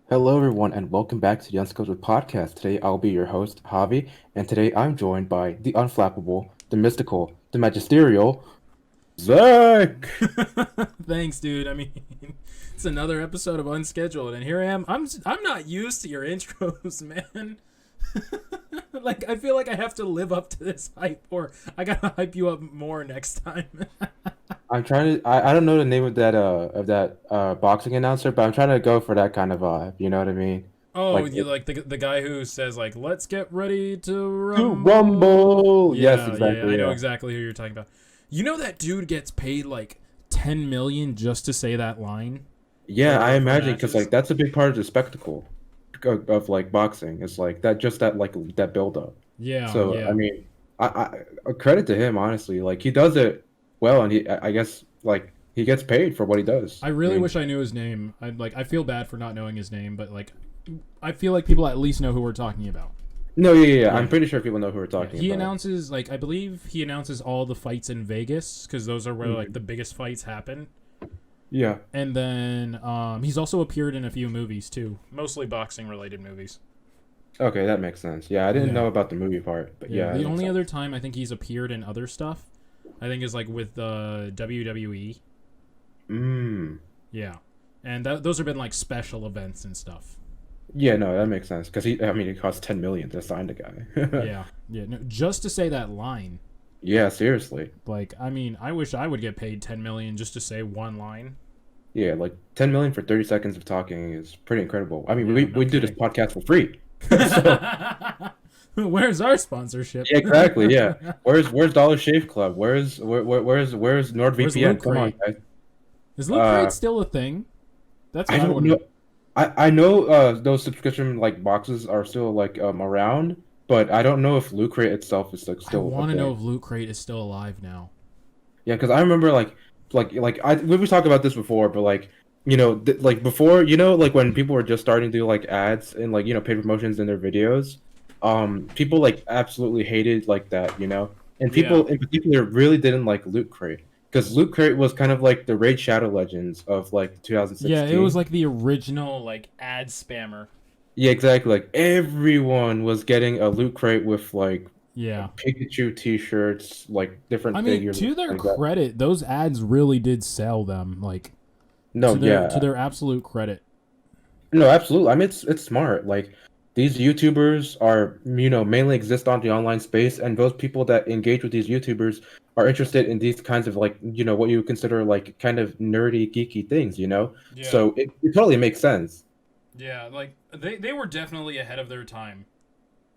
Hello, everyone, and welcome back to the Unscheduled podcast. Today, I'll be your host, Javi, and today I'm joined by the unflappable, the mystical, the magisterial, Zach. Thanks, dude. I mean, it's another episode of Unscheduled, and here I am. I'm not used to your intros, man. Like I feel like I have to live up to this hype, or I gotta hype you up more next time. I'm trying to. I don't know the name of that boxing announcer, but I'm trying to go for that kind of vibe. You know what I mean? Oh, Like you like the guy who says like, "Let's get ready to to rumble." rumble. Yes, Yeah. I exactly. know Yeah. exactly who you're talking about. You know that dude gets paid like 10 million just to say that line Yeah, I for imagine because matches. like that's a big part of the spectacle of like boxing. It's like that, just that like that build up. Yeah, So I yeah. mean, I credit to him honestly. Like he does it well, and I guess like he gets paid for what he does. I I really mean, wish I knew his name. I feel bad for not knowing his name, but like I feel like people at least know who we're talking about. no, yeah. I'm Yeah. pretty sure people know who we're Yeah, talking he about. announces like I believe he announces all the fights in Vegas because those are where like Mhm. the biggest fights happen. Yeah. And then he's also appeared in a few movies too, mostly boxing related movies. Okay, that makes sense. Yeah, I didn't Yeah, know about the movie part, but yeah. yeah, that The makes only other sense. time I think he's appeared in other stuff, I think is like with the WWE. Mm. Yeah, and those have been like special events and stuff. Yeah, no, that makes sense because I mean, it costs 10 million to sign the guy. Yeah, yeah. No, just to say that line. Yeah, seriously. Like, I mean, I wish I would get paid 10 million just to say one line. Yeah, like 10 million for 30 seconds of talking is pretty incredible. I mean, Yeah, we no do this kidding. podcast for free. So, Where's our sponsorship? yeah, exactly. Yeah. Where's Dollar Shave Club? Where's Where's Loot NordVPN? Come on, Crate? guys. Is Loot Crate Uh, still a thing? That's I what I don't want know. to. I know those subscription like boxes are still like around, but I don't know if Loot Crate itself is like I still a want to know thing. if Loot Crate is still alive now. Yeah, because I remember we've talked about this before, but like like before, like when people were just starting to do like ads and like paid promotions in their videos, people like absolutely hated like that, and Yeah. people in particular really didn't like Loot Crate because Loot Crate was kind of like the Raid Shadow Legends of like Yeah, it was 2016. like the original, like, ad spammer. Yeah, exactly. Like everyone was getting a Loot Crate with like Yeah. Pikachu t-shirts, like I different mean, figures and to stuff their like that. credit, those ads really did sell them. Like, No, to yeah. their absolute credit. No, absolutely. I mean, it's smart. Like these YouTubers are, mainly exist on the online space, and those people that engage with these YouTubers are interested in these kinds of like, what you consider like kind of nerdy, geeky things, Yeah. So it totally makes sense. Yeah, like they were definitely ahead of their time.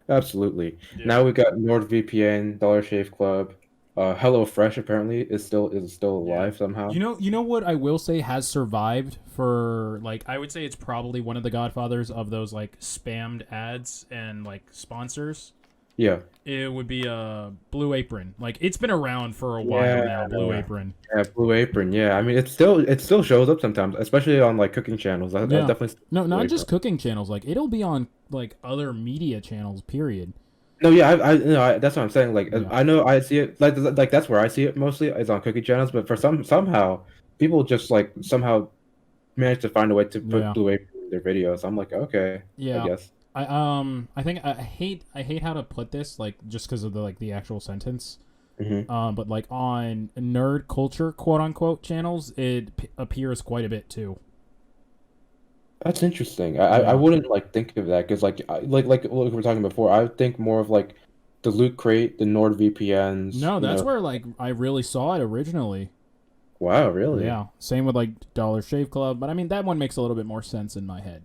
Absolutely. Yeah. Now we got NordVPN, Dollar Shave Club, HelloFresh apparently is still Yeah. alive somehow. You know what I will say has survived for like I would say it's probably one of the godfathers of those like spammed ads and like sponsors. Yeah. It would be Blue Apron. Like it's been around for a while Yeah. now, Blue Apron. Yeah, Blue Apron. Yeah, I mean, it still shows up sometimes, especially on like cooking channels. I Yeah. definitely see No, Blue not Apron. just cooking channels. Like it'll be on like other media channels, period. No, yeah, that's what I'm saying. Like, Yeah. I know I see it like that's where I see it mostly is on cooking channels. But for somehow people just like somehow manage to find a way to put Yeah. Blue Apron in their videos. I'm like, okay, I Yeah. guess. I think I hate how to put this like just because of the like the actual sentence. Hmm. But like on nerd culture, quote unquote, channels, it appears quite a bit too. That's interesting. I Yeah. wouldn't like think of that because like we were talking before. I would think more of like the Loot Crate, the NordVPNs. No, that's where like I really saw it originally. Wow, really? Yeah. Same with like Dollar Shave Club, but I mean that one makes a little bit more sense in my head.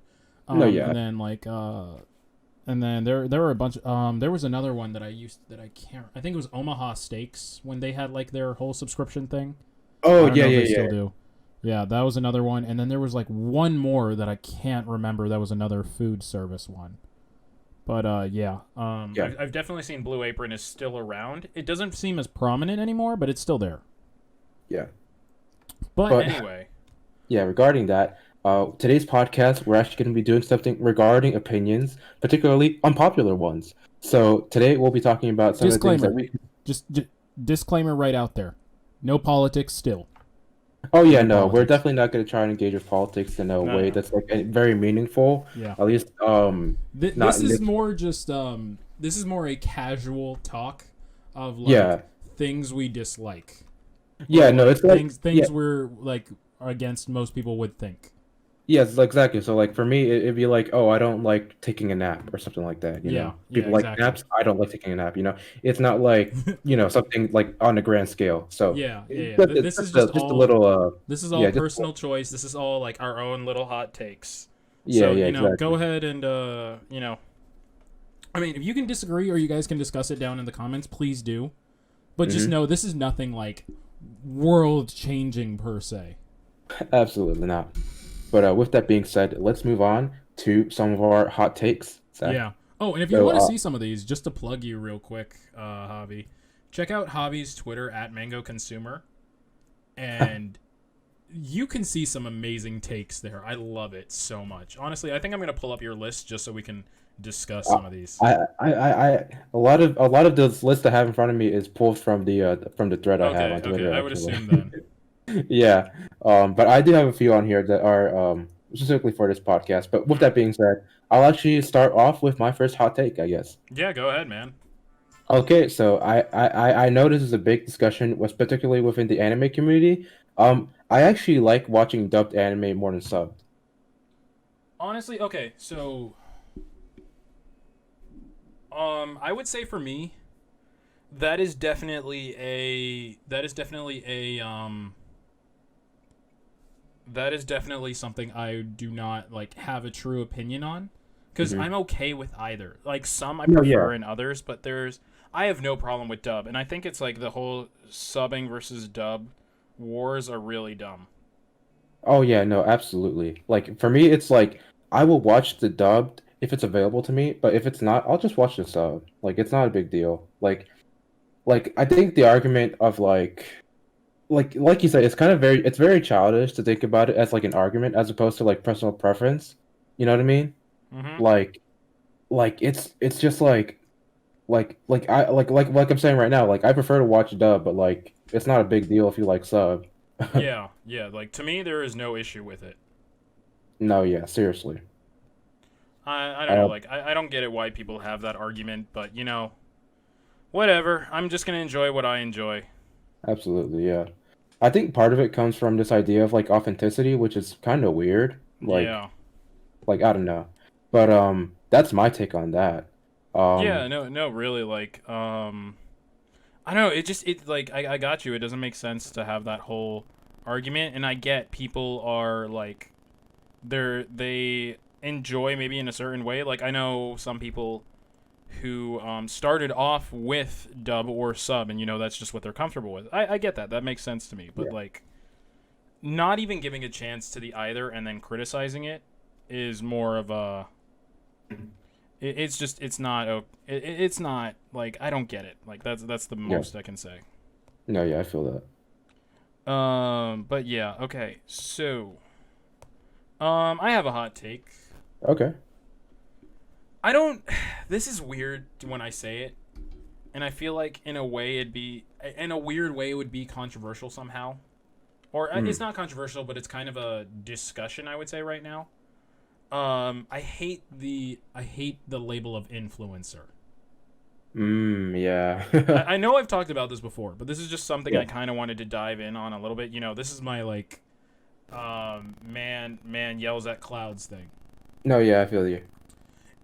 No, yeah. And then like and then there were a bunch. There was another one that I used that I can't. I think it was Omaha Steaks when they had like their whole subscription thing. Oh, I don't yeah, know if yeah, they still yeah. do. Yeah, that was another one, and then there was like one more that I can't remember. That was another food service one. But yeah, Yeah. I've definitely seen Blue Apron is still around. It doesn't seem as prominent anymore, but it's still there. Yeah. But But anyway, yeah, regarding that, today's podcast, we're actually going to be doing something regarding opinions, particularly unpopular ones. So today we'll be talking about some of the things that disclaimer, we. just disclaimer right out there. No politics still. Oh yeah, Any no, we're politics. definitely not going to try and engage with politics in a No, way no. that's like very meaningful. Yeah. At least, not This in is this. more just this is more a casual talk of like Yeah, things we dislike or yeah, no, like it's like yeah, things we're like against most people would think. yes, exactly. So like for me, it'd be like, oh, I don't like taking a nap or something like that. Yeah, yeah, People like exactly. naps. I don't like taking a nap. It's not like something like on a grand scale. So Yeah, yeah, yeah. it's This is just just a all little this is all yeah, just personal choice. This is all like our own little hot takes. yeah, So, yeah, go exactly. ahead and I mean, if you can disagree or you guys can discuss it down in the comments, please do. But just Hmm. know this is nothing like world changing per se. Absolutely not. But with that being said, let's move on to some of our hot takes, Zach. Yeah. Oh, and if you So want to see some of these, just to plug you real quick, Javi, check out Javi's Twitter at Mango Consumer, and you can see some amazing takes there. I love it so much. Honestly, I think I'm gonna pull up your list just so we can discuss uh, some of these. a lot of this list I have in front of me is pulled from the thread I have Okay, on okay, Twitter I would actually. assume then. Yeah. But I do have a few on here that are specifically for this podcast. But with that Hmm. being said, I'll actually start off with my first hot take, I guess. Yeah, go ahead, man. Okay, so I know this is a big discussion, was particularly within the anime community. I actually like watching dubbed anime more than subbed. Honestly, okay, so I would say for me, that is definitely something I do not like have a true opinion on because Hmm. I'm okay with either. Like some I No, yeah. prefer in others, but I have no problem with dub, and I think it's like the whole subbing versus dub wars are really dumb. Oh yeah, no, absolutely. Like for me, it's like I will watch the dubbed if it's available to me, but if it's not, I'll just watch the sub. Like it's not a big deal. Like I think the argument of like you said, it's very childish to think about it as like an argument as opposed to like personal preference. You know what I mean? Mm-hmm. Like it's just like I'm saying right now, like I prefer to watch dub, but like it's not a big deal if you like sub. Yeah, yeah. Like to me, there is no issue with it. No, yeah, seriously. I don't know. Uh, Like I don't get it why people have that argument, but whatever. I'm just gonna enjoy what I enjoy. Absolutely, yeah. I think part of it comes from this idea of like authenticity, which is kind of weird. Yeah. Like I don't know. But that's my take on that. Yeah, Um no, no, really, like, I don't know. It like I got you. It doesn't make sense to have that whole argument, and I get people are like they enjoy maybe in a certain way. Like I know some people who started off with dub or sub, and that's just what they're comfortable with. I get that. That makes sense to me. But yeah. like, not even giving a chance to the either and then criticizing it is more of a. It's just it's not like I don't get it. Like that's the Yeah. most I can say. No, yeah, I feel that. But yeah, okay. So, I have a hot take. Okay. I don't. This is weird when I say it, and I feel like in a weird way, it would be controversial somehow. Or it's Mm. not controversial, but it's kind of a discussion. I would say right now. I hate the label of influencer. Yeah. I know I've talked about this before, but this is just something I Yeah. kind of wanted to dive in on a little bit. This is my like, man yells at clouds thing. No, yeah, I feel you.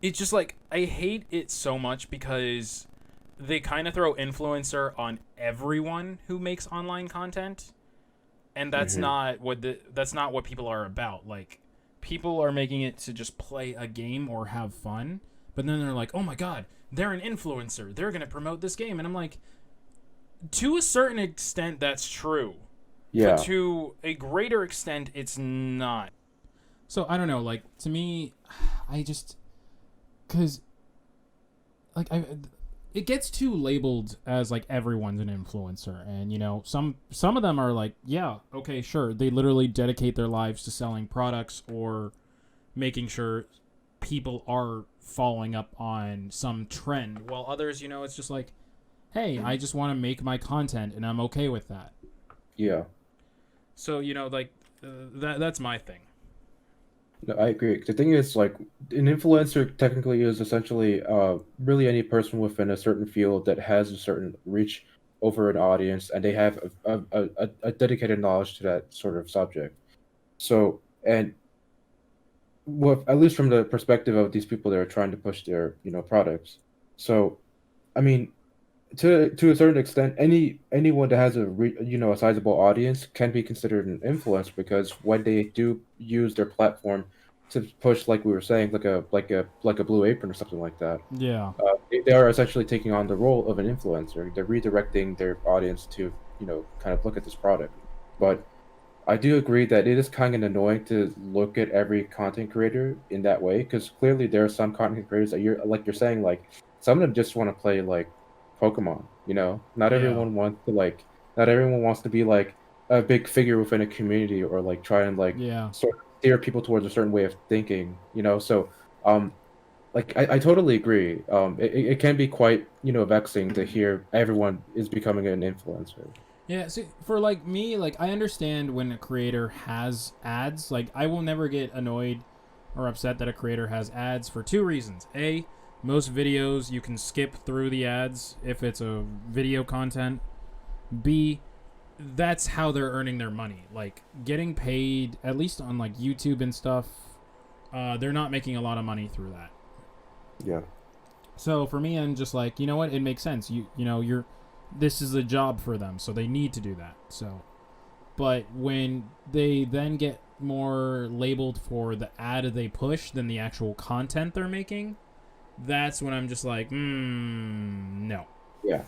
It's just like I hate it so much because they kind of throw influencer on everyone who makes online content, and Hmm. that's not what people are about. Like people are making it to just play a game or have fun, but then they're like, "Oh my god, they're an influencer. They're going to promote this game." And I'm like, to a certain extent that's true, but Yeah. to a greater extent it's not. So I don't know, like to me I just cuz like I it gets too labeled as like everyone's an influencer, and some of them are like, yeah, okay, sure, they literally dedicate their lives to selling products or making sure people are following up on some trend, while others, it's just like, hey, I just want to make my content and I'm okay with that. Yeah. So like that's my thing. No, I agree. The thing is, like, an influencer technically is essentially really any person within a certain field that has a certain reach over an audience, and they have a dedicated knowledge to that sort of subject. So, and well, at least from the perspective of these people that are trying to push their, products. So, I mean, to a certain extent, anyone that has a sizable audience can be considered an influencer because when they do use their platform to push, like we were saying, like a Blue Apron or something like that, Yeah. they are essentially taking on the role of an influencer. They're redirecting their audience to kind of look at this product. But I do agree that it is kind of annoying to look at every content creator in that way because clearly there are some content creators that you're saying, like, some of them just want to play like Pokemon, Not Yeah. everyone wants to like not everyone wants to be like a big figure within a community or like try and like Yeah. sort of steer people towards a certain way of thinking, So um like I totally agree. It can be quite, vexing to hear everyone is becoming an influencer. Yeah, see, for like me, like I understand when a creator has ads. Like I will never get annoyed or upset that a creator has ads for two reasons. A, most videos you can skip through the ads if it's a video content. B, that's how they're earning their money. Like getting paid, at least on like YouTube and stuff, they're not making a lot of money through that. Yeah. So for me, I'm just like, you know what? It makes sense. You're this is a job for them, so they need to do that. So, but when they then get more labeled for the ad they push than the actual content they're making, that's when I'm just like, no. Yeah.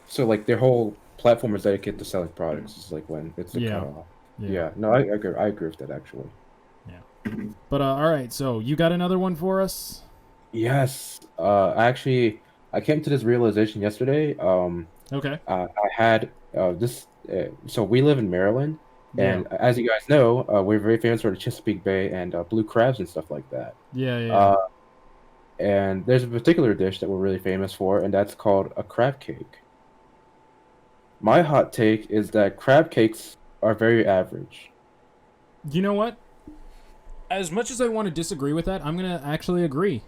So like their whole platform is dedicated to selling products. It's like when it's a Yeah, cutoff. yeah, Yeah. No, I agree. I agree with that actually. yeah. But all right, so you got another one for us? Yes. I came to this realization yesterday. Okay. I had this. So we live in Maryland, Yeah. and as you guys know, we're very famous for the Chesapeake Bay and blue crabs and stuff like that. Yeah, yeah. Uh, and there's a particular dish that we're really famous for, and that's called a crab cake. My hot take is that crab cakes are very average. You know what? As much as I want to disagree with that, I'm gonna actually agree.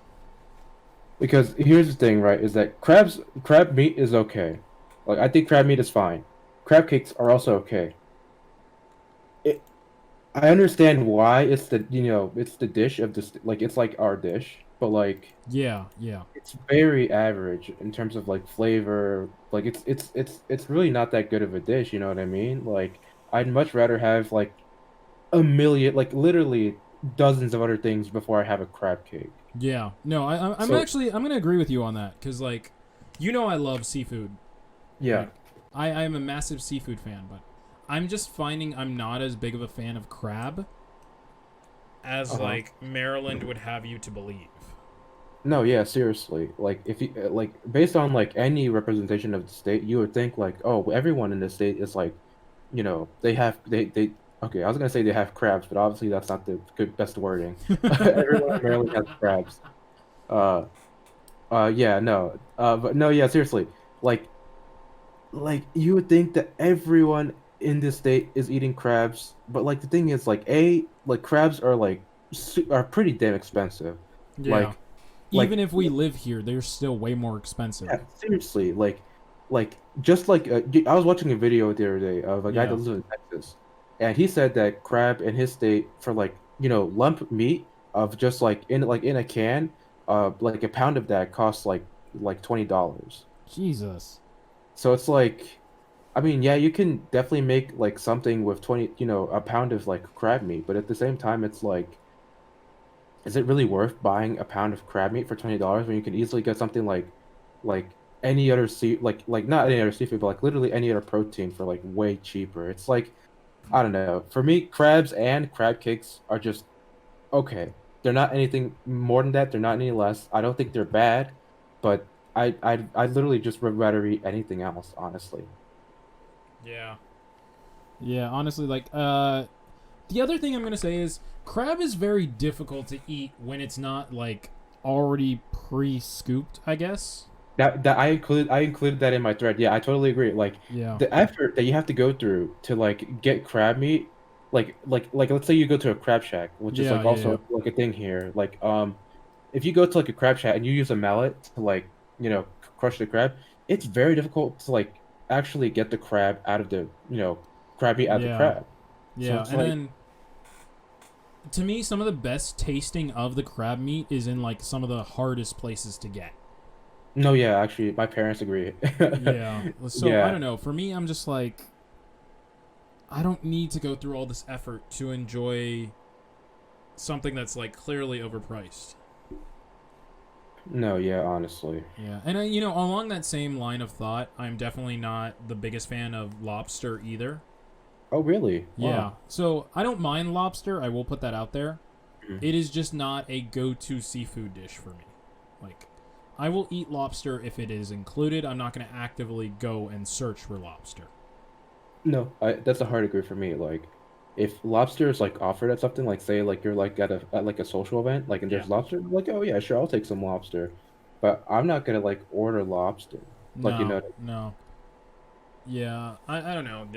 Because here's the thing, right? Is that crab meat is okay. Like I think crab meat is fine. Crab cakes are also okay. It, I understand why it's the dish of this, like it's like our dish, but like Yeah, yeah. it's very average in terms of like flavor. Like it's really not that good of a dish, you know what I mean? Like I'd much rather have like a million, like literally dozens of other things before I have a crab cake. Yeah. No, I'm So actually I'm gonna agree with you on that because like, I love seafood. yeah. Like, I'm a massive seafood fan, but I'm just finding I'm not as big of a fan of crab as Uh-huh. like Maryland would have you to believe. No, yeah, seriously. Like if you like based on like any representation of the state, you would think like, oh, everyone in the state is like, they okay, I was gonna say they have crabs, but obviously that's not the good best wording. Everyone in Maryland has crabs. Uh yeah, no. But no, yeah, seriously. Like you would think that everyone in this state is eating crabs, but like the thing is like crabs are like are pretty damn expensive. Yeah. Like Even like if we live here, they're still way more expensive. Yeah, seriously, just like I was watching a video the other day of a guy that Yeah. lives in Texas, and he said that crab in his state for like lump meat of just like in a can, like a pound of that costs like $20. Jesus. So it's like, I mean, yeah, you can definitely make like something with a pound of like crab meat, but at the same time, it's like, is it really worth buying a pound of crab meat for $20 when you can easily get something like any other like not any other seafood, but like literally any other protein for like way cheaper. It's like, I don't know. For me, crabs and crab cakes are just okay. They're not anything more than that. They're not any less. I don't think they're bad, but I literally just would rather eat anything else, honestly. Yeah. Yeah, honestly, like, the other thing I'm gonna say is crab is very difficult to eat when it's not like already pre-scooped. I guess. That I included that in my thread. Yeah, I totally agree. Like Yeah. the effort that you have to go through to like get crab meat, like let's say you go to a crab shack, which is Yeah, like yeah, yeah. also like a thing here. Like if you go to like a crab shack and you use a mallet to like, crush the crab, it's very difficult to like actually get the crab out of the, crab meat out of the Yeah. crab. So Yeah. it's And like, then to me, some of the best tasting of the crab meat is in like some of the hardest places to get. no, yeah, actually my parents agree. Yeah. So I Yeah. don't know. For me, I'm just like, I don't need to go through all this effort to enjoy something that's like clearly overpriced. No, yeah, honestly. Yeah, and along that same line of thought, I'm definitely not the biggest fan of lobster either. Oh, really? Yeah, Wow. so I don't mind lobster. I will put that out there. Mhm. It is just not a go-to seafood dish for me. Like, I will eat lobster if it is included. I'm not going to actively go and search for lobster. No, that's a hard agree for me. Like, if lobster is like offered at something, like say like you're like at like a social event, like and Yeah. there's lobster, I'm like, oh yeah, sure, I'll take some lobster. But I'm not gonna like order lobster. Like, No, no. Yeah, I don't know.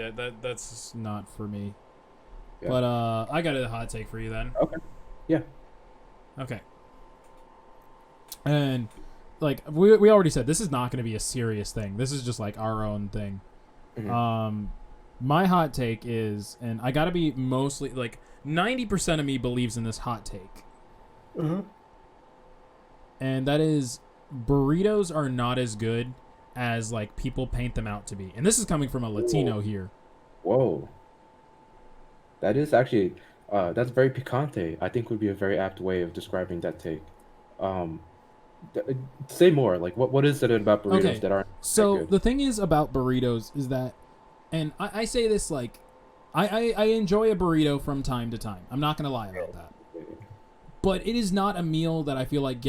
That's not for me. yeah. But I got a hot take for you then. Okay. Yeah. Okay. And like we already said, this is not going to be a serious thing. This is just like our own thing. Hmm. Um, my hot take is, and I got to be mostly like 90% of me believes in this hot take, Uh-huh. and that is burritos are not as good as like people paint them out to be. And this is coming from a Whoa. Latino here. Whoa. That is actually that's very picante. I think would be a very apt way of describing that take. Um, th- say more. Like, what is it about burritos Okay, that aren't that so good? the thing is about burritos is that, and I say this like, I enjoy a burrito from time to time. I'm not gonna lie about that. But it is not a meal that I feel like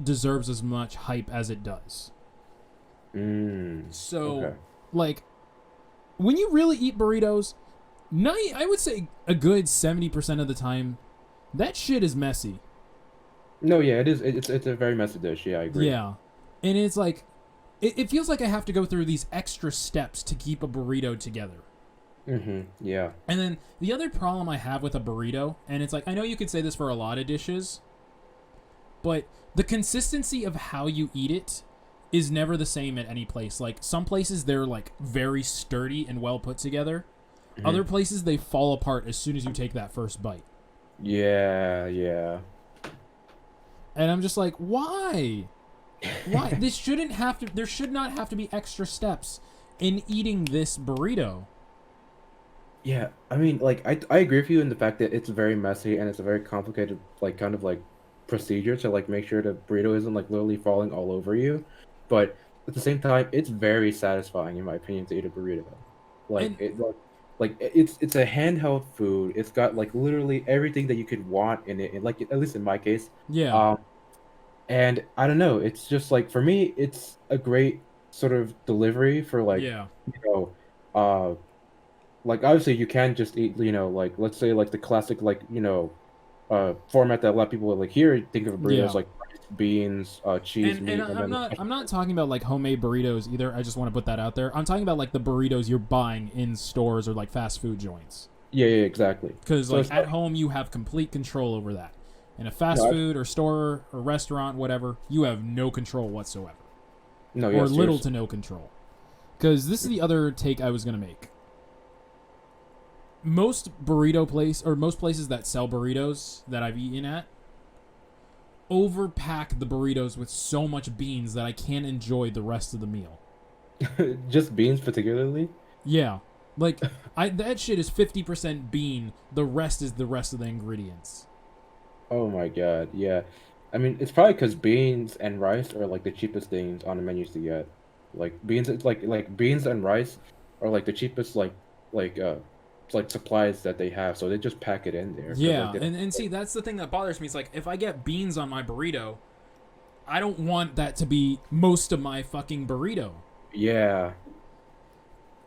deserves as much hype as it does. Mm. So, Okay. like, when you really eat burritos, I would say a good 70% of the time, that shit is messy. No, yeah, it is. It's a very messy dish. Yeah, I agree. Yeah. And it's like, it feels like I have to go through these extra steps to keep a burrito together. Mm-hmm. Yeah. And then the other problem I have with a burrito, and it's like, I know you could say this for a lot of dishes, but the consistency of how you eat it is never the same at any place. Like, some places they're like very sturdy and well put together. Hmm. Other places they fall apart as soon as you take that first bite. Yeah, yeah. And I'm just like, why? Why? This shouldn't have to There should not have to be extra steps in eating this burrito. Yeah, I mean, like, I agree with you in the fact that it's very messy and it's a very complicated, like, kind of like procedure to like make sure the burrito isn't like literally falling all over you. But at the same time, it's very satisfying in my opinion to eat a burrito. Like And it's a handheld food. It's got like literally everything that you could want in it. And like at least in my case, yeah. um, and I don't know, it's just like for me, it's a great sort of delivery for like, Yeah. uh like obviously you can just eat, like let's say like the classic like, format that a lot of people would like here think of a burrito as Yeah. like rice, beans, cheese, And meat, and then I'm not talking about like homemade burritos either. I just want to put that out there. I'm talking about like the burritos you're buying in stores or like fast food joints. yeah, yeah, exactly. Because So like it's at like home you have complete control over that. In a fast no, food or store or restaurant, whatever, you have no control whatsoever, no, yeah, or little seriously. to no control. Because this is the other take I was gonna make. Most places that sell burritos that I've eaten at overpack the burritos with so much beans that I can't enjoy the rest of the meal. Just beans particularly. Yeah. Like that shit is 50% bean, the rest is the rest of the ingredients. Oh my God, yeah. I mean, it's probably because beans and rice are like the cheapest things on the menus to get. Like beans, it's like beans and rice are like the cheapest like like supplies that they have. So they just pack it in there because like Yeah, they don't, and see that's the thing that bothers me. It's like if I get beans on my burrito, I don't want that to be most of my fucking burrito. yeah.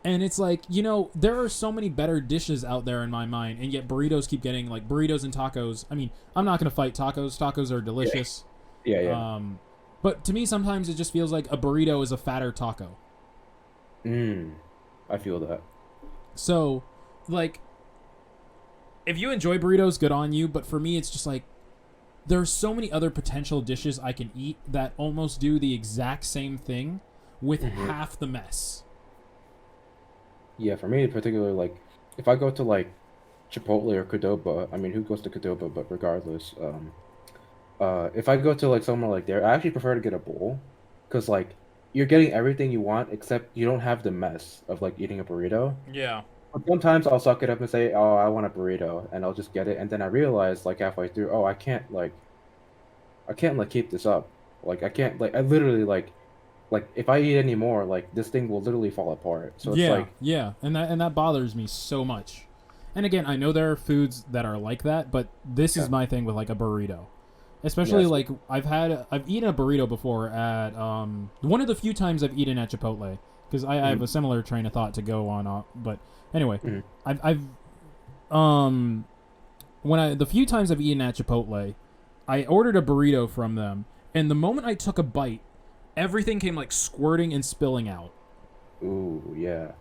And it's like, there are so many better dishes out there in my mind, and yet burritos keep getting like burritos and tacos. I mean, I'm not gonna fight tacos. Tacos are Yeah, delicious. yeah, yeah. But to me, sometimes it just feels like a burrito is a fatter taco. Mm, I feel that. So, like, if you enjoy burritos, good on you. But for me, it's just like there's so many other potential dishes I can eat that almost do the exact same thing with half the mess. Yeah, for me in particular, like if I go to like Chipotle or Qdoba, I mean, who goes to Qdoba? But regardless, if I go to like somewhere like there, I actually prefer to get a bowl, because like you're getting everything you want except you don't have the mess of like eating a burrito. Yeah. But sometimes I'll suck it up and say, "Oh, I want a burrito," and I'll just get it, and then I realize like halfway through, oh, I can't like keep this up. Like I can't like I literally like if I eat any more, like this thing will literally fall apart. So it's Yeah, like, yeah, and that bothers me so much. And again, I know there are foods that are like that, but this is yeah, my thing with like a burrito. Especially yes, like I've eaten a burrito before at one of the few times I've eaten at Chipotle because I have mm, a similar train of thought to go on. But anyway, mm, I've um when I the few times I've eaten at Chipotle, I ordered a burrito from them, and the moment I took a bite, everything came like squirting and spilling out, ooh, yeah.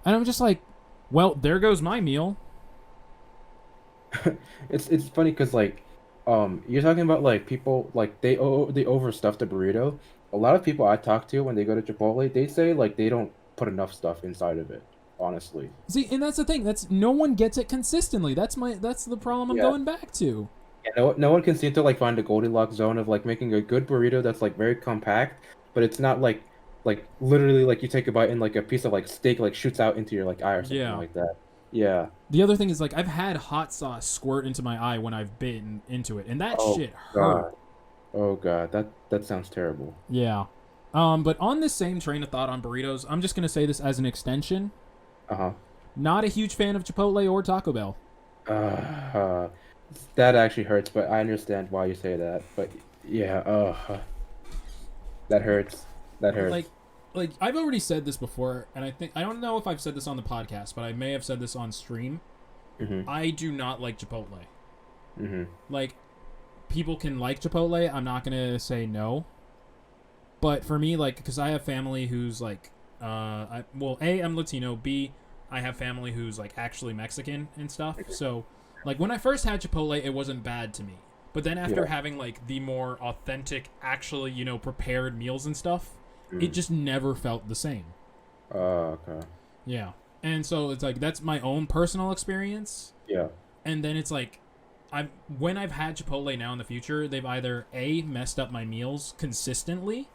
and I'm just like, well, there goes my meal. It's funny because like, you're talking about like people like they overstuff the burrito. A lot of people I talk to when they go to Chipotle, they say like they don't put enough stuff inside of it. Honestly, See, and that's the thing. That's no one gets it consistently. That's the problem I'm yeah. going back to. Yeah, no one can seem to like find the Goldilocks zone of like making a good burrito that's like very compact, but it's not like literally like you take a bite and like a piece of like steak like shoots out into your like eye or something Yeah. like that. Yeah. The other thing is like I've had hot sauce squirt into my eye when I've bitten into it, and that Oh shit hurt. God. Oh God. That sounds terrible. Yeah. But on this same train of thought on burritos, I'm just gonna say this as an extension. Uh-huh. Not a huge fan of Chipotle or Taco Bell. Uh, that actually hurts, but I understand why you say that. But yeah, that hurts. That hurts. Like, like I've already said this before, and I don't know if I've said this on the podcast, but I may have said this on stream. Mm-hmm. I do not like Chipotle. Mm-hmm. Like, people can like Chipotle. I'm not gonna say no. But for me, like, because I have family who's like, A, I'm Latino. B, I have family who's like actually Mexican and stuff. So, like, when I first had Chipotle, it wasn't bad to me. But then after Yeah. having like the more authentic, actually, prepared meals and stuff, it Mm. just never felt the same. Okay. Yeah. And so it's like that's my own personal experience. Yeah. And then it's like when I've had Chipotle now in the future, they've either A, messed up my meals consistently,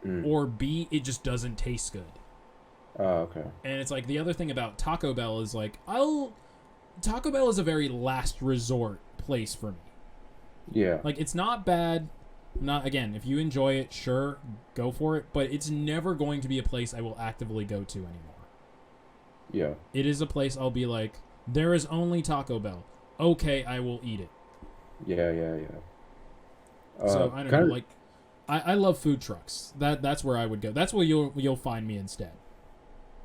Mm. or B, it just doesn't taste good. Okay. And it's like the other thing about Taco Bell is like Taco Bell is a very last resort place for me. Yeah. Like, it's not bad. Not again, if you enjoy it, sure, go for it, but it's never going to be a place I will actively go to anymore. Yeah. It is a place I'll be like, there is only Taco Bell. Okay, I will eat it. Yeah. Yeah. Yeah. So I don't Kind know, of. like I love food trucks. That's where I would go. That's where you'll find me instead.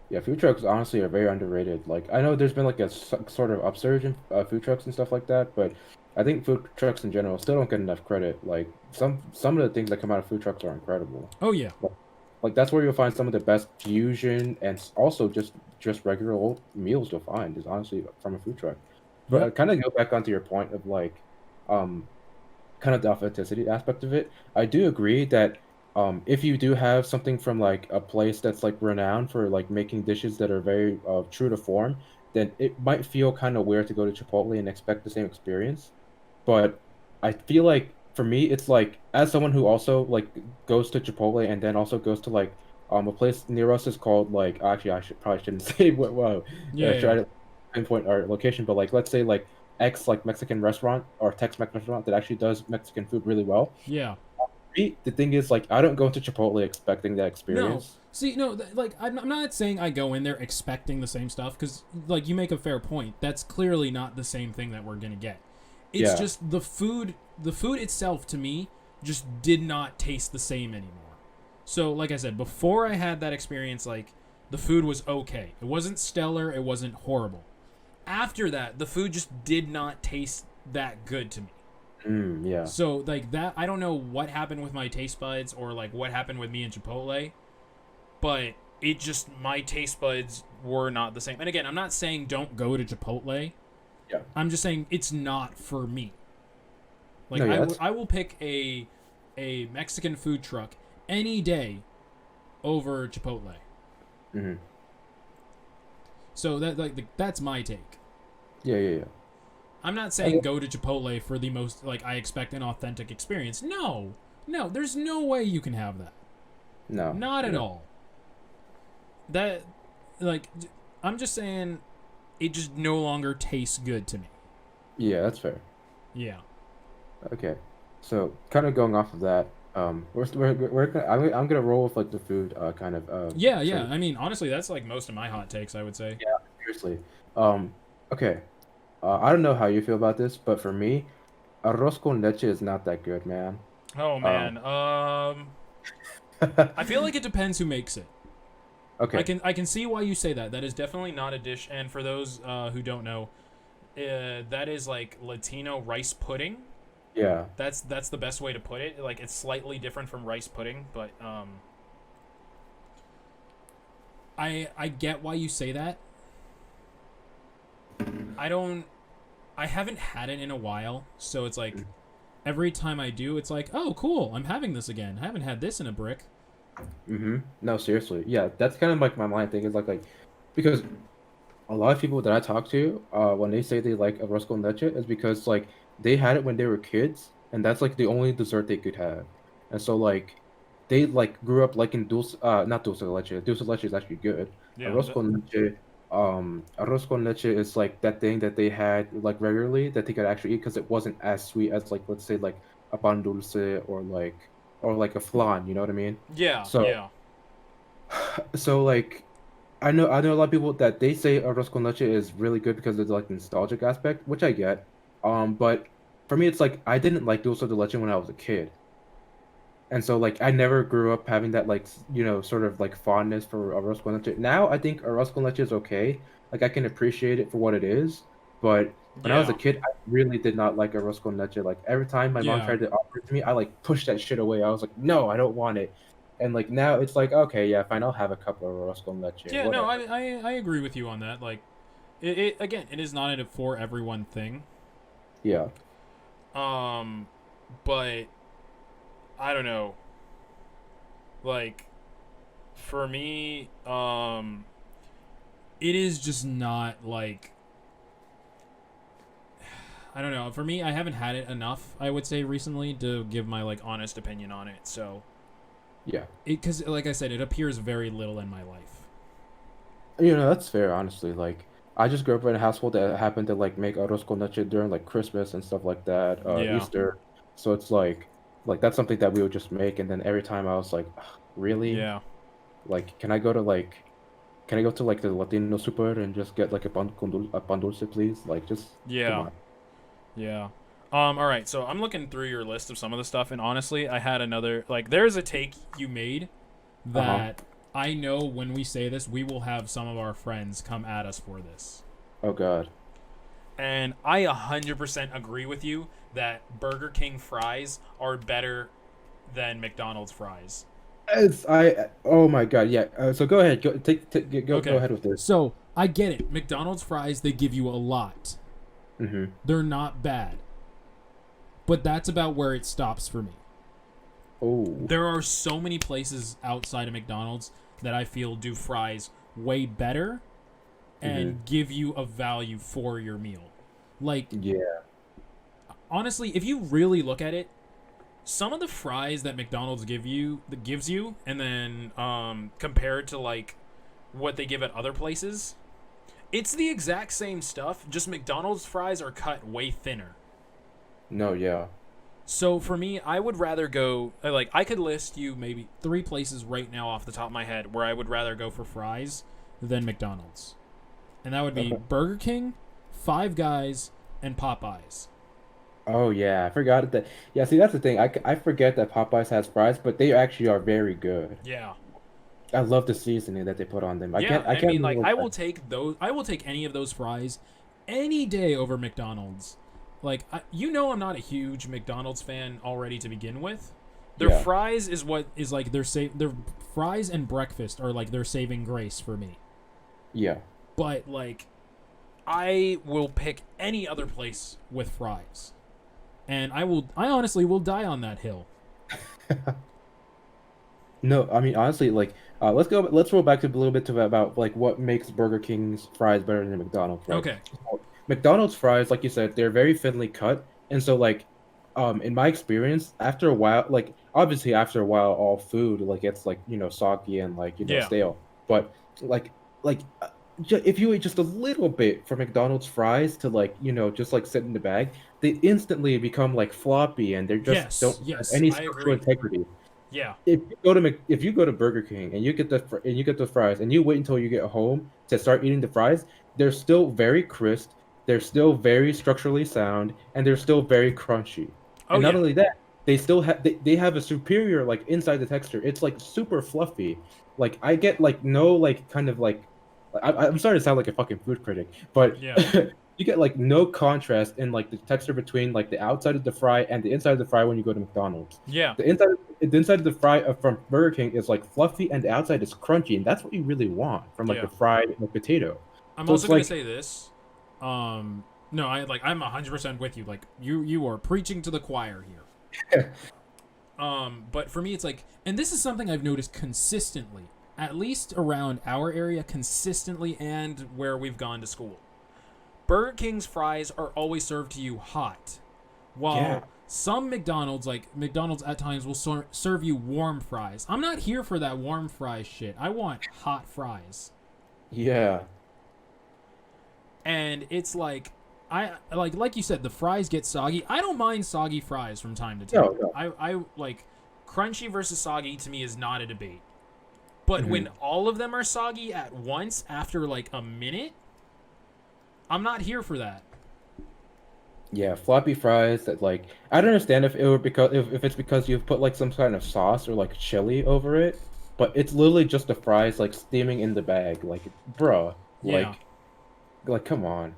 Yeah, food trucks honestly are very underrated. Like I know there's been like a sort of upsurge in food trucks and stuff like that, but I think food trucks in general still don't get enough credit. Like some of the things that come out of food trucks are incredible. Oh yeah. Like that's where you'll find some of the best fusion and also just regular old meals you'll find is honestly from a food truck. But Yep. kind of go back onto your point of like, um, kind of the authenticity aspect of it. I do agree that if you do have something from like a place that's like renowned for like making dishes that are very true to form, then it might feel kind of weird to go to Chipotle and expect the same experience. But I feel like for me, it's like as someone who also like goes to Chipotle and then also goes to like a place near us is called like actually I should probably shouldn't say what wow Yeah, yeah, try to pinpoint our location, but like let's say like X like Mexican restaurant or Tex-Mex restaurant that actually does Mexican food really well. yeah. The thing is like I don't go to Chipotle expecting that No. experience. See, no, like I'm not saying I go in there expecting the same stuff because, like, you make a fair point. That's clearly not the same thing that we're gonna get. It's Yeah. just the food. The food itself, to me, just did not taste the same anymore. So, like I said, before I had that experience, like the food was okay. It wasn't stellar. It wasn't horrible. After that, the food just did not taste that good to me. Yeah. So, like that, I don't know what happened with my taste buds or like what happened with me and Chipotle, but my taste buds were not the same. And again, I'm not saying don't go to Chipotle, Yeah. I'm just saying it's not for me. Like No, yeah, I will pick a Mexican food truck any day over Chipotle. hmm So that's my take. yeah, yeah, yeah. I'm not saying Okay. go to Chipotle for the most like I expect an authentic experience. No. No, there's no way you can have that. No, Not at no. all. That like I'm just saying it just no longer tastes good to me. Yeah, that's fair. Yeah. Okay, so kind of going off of that, I'm gonna roll with like the food kind of Yeah, yeah. train. I mean, honestly, that's like most of my hot takes, I would say. Yeah, seriously. Um, okay. I don't know how you feel about this, but for me, arroz con leche is not that good, man. Oh Um, man. I feel like it depends who makes it. okay. I can see why you say that. That is definitely not a dish. And for those who don't know, that is like Latino rice pudding. Yeah. That's the best way to put it. Like it's slightly different from rice pudding, but I get why you say that. I don't. I haven't had it in a while, so it's like every time I do, it's like, oh, cool, I'm having this again. I haven't had this in a brick. Mm-hmm. No, seriously. Yeah, that's kind of like my mind thing is like because a lot of people that I talk to, when they say they like arroz con leche, is because like they had it when they were kids, and that's like the only dessert they could have, and so like they like grew up liking not dulce de leche. Dulce de leche is actually good. Yeah. Arroz con leche, arroz con leche is like that thing that they had like regularly that they could actually eat because it wasn't as sweet as like let's say like a pan dulce or like a flan. You know what I mean? Yeah. So Yeah. so like. I know a lot of people that they say arroz con leche is really good because of the like nostalgic aspect, which I get. But for me, it's like I didn't like dulce de leche when I was a kid, and so like I never grew up having that like sort of like fondness for arroz con leche. Now I think arroz con leche is okay. Like I can appreciate it for what it is, but when I was a Yeah. kid, I really did not like arroz con leche. Like every time my mom Yeah. tried to offer it to me, I like pushed that shit away. I was like, no, I don't want it. And like now it's like okay, yeah, fine, I'll have a couple of arroz con leche, Yeah. No, whatever. I agree with you on that. Like, it again, it is not a for everyone thing. Yeah. Um, but I don't know. Like, for me, it is just not like I don't know. For me, I haven't had it enough. I would say recently to give my like honest opinion on it. So Yeah. it because like I said, it appears very little in my life. That's fair, honestly. Like, I just grew up in a household that happened to like make arroz con leche during like Christmas and stuff like that, Yeah. Easter. So it's like that's something that we would just make, and then every time I was like, "Ugh, really? Yeah. Like, can I go to like the Latino super and just get like a pan dulce, please? Like, just come Yeah. on. Yeah. All right. So I'm looking through your list of some of the stuff, and honestly, I had another like. There's a take you made Uh-huh. that I know when we say this, we will have some of our friends come at us for this, Oh God. and I 100% agree with you that Burger King fries are better than McDonald's fries. Oh my God, yeah. So go ahead, go Okay. ahead with this. So I get it. McDonald's fries, they give you a lot. Mm-hmm. They're not bad. But that's about where it stops for me. Oh. There are so many places outside of McDonald's that I feel do fries way better Mm-hmm. and give you a value for your meal. Like, Yeah. honestly, if you really look at it, some of the fries that McDonald's gives you, and then compared to like what they give at other places, it's the exact same stuff. Just McDonald's fries are cut way thinner. No, yeah. So for me, I would rather go like I could list you maybe 3 places right now off the top of my head where I would rather go for fries than McDonald's, and that would be Okay. Burger King, Five Guys, and Popeyes. Oh yeah, I forgot that. Yeah, see that's the thing. I forget that Popeyes has fries, but they actually are very good. Yeah. I love the seasoning that they put on them. Yeah, I I can't mean, like, remember I what. will take those. I will take any of those fries any day over McDonald's. Like, I'm not a huge McDonald's fan already to begin with. Their Yeah, fries is what is like their fries and breakfast are like their saving grace for me. yeah. But like, I will pick any other place with fries, and I honestly will die on that hill. No, I mean honestly, like let's roll back to a little bit to about like what makes Burger King's fries better than McDonald's, right? Okay. So, McDonald's fries, like you said, they're very thinly cut, and so like in my experience, after a while, like obviously after a while, all food like gets like soggy and like Yeah. stale, but like like if you eat just a little bit from McDonald's fries to like just like sit in the bag, they instantly become like floppy and they just Yes. don't have Yes. any I structural agree. integrity. Yeah. If you go to Burger King and you get the fries and you wait until you get home to start eating the fries, they're still very crisp, they're still very structurally sound, and they're still very crunchy. Oh And not yeah. only that, they have a superior like inside the texture. It's like super fluffy. Like I get like no like kind of like I'm starting to sound like a fucking food critic, but Yeah. you get like no contrast in like the texture between like the outside of the fry and the inside of the fry when you go to McDonald's. Yeah. The inside of the fry from Burger King is like fluffy and the outside is crunchy, and that's what you really want from like Yeah. the fried like, potato. I'm So also it's gonna like say this. No, I'm 100% with you. Like you are preaching to the choir here. But for me, it's like, and this is something I've noticed consistently, at least around our area, consistently, and where we've gone to school. Burger King's fries are always served to you hot, yeah, while some McDonald's, like McDonald's at times, will serve you warm fries. I'm not here for that warm fries shit. I want hot fries. yeah, And it's like, I like you said, the fries get soggy. I don't mind soggy fries from time to time. no, no. I like crunchy versus soggy to me is not a debate. But when Mhm. all of them are soggy at once after like a minute, I'm not here for that. Yeah, floppy fries that like I don't understand if it were because if it's because you've put like some kind of sauce or like chili over it, but it's literally just the fries like steaming in the bag. Like, bruh, Yeah. like come on.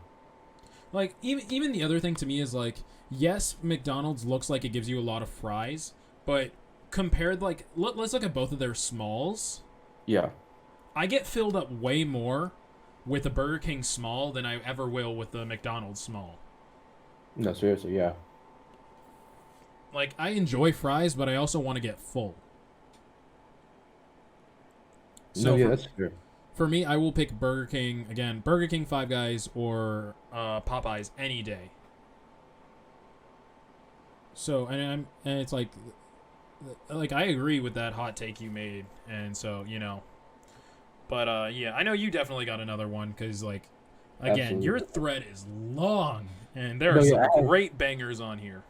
Like even the other thing to me is like, yes, McDonald's looks like it gives you a lot of fries, but compared like let's look at both of their smalls. Yeah. I get filled up way more with the Burger King small than I ever will with the McDonald's small. No, seriously, yeah. Like I enjoy fries, but I also want to get full. No, So yeah, that's fair. for me, I will pick Burger King again. Burger King, Five Guys, or Popeyes any day. So and it's like I agree with that hot take you made, and so But yeah, I know you definitely got another one because like again, your Absolutely. thread is long, and there are No, yeah, some great bangers on here,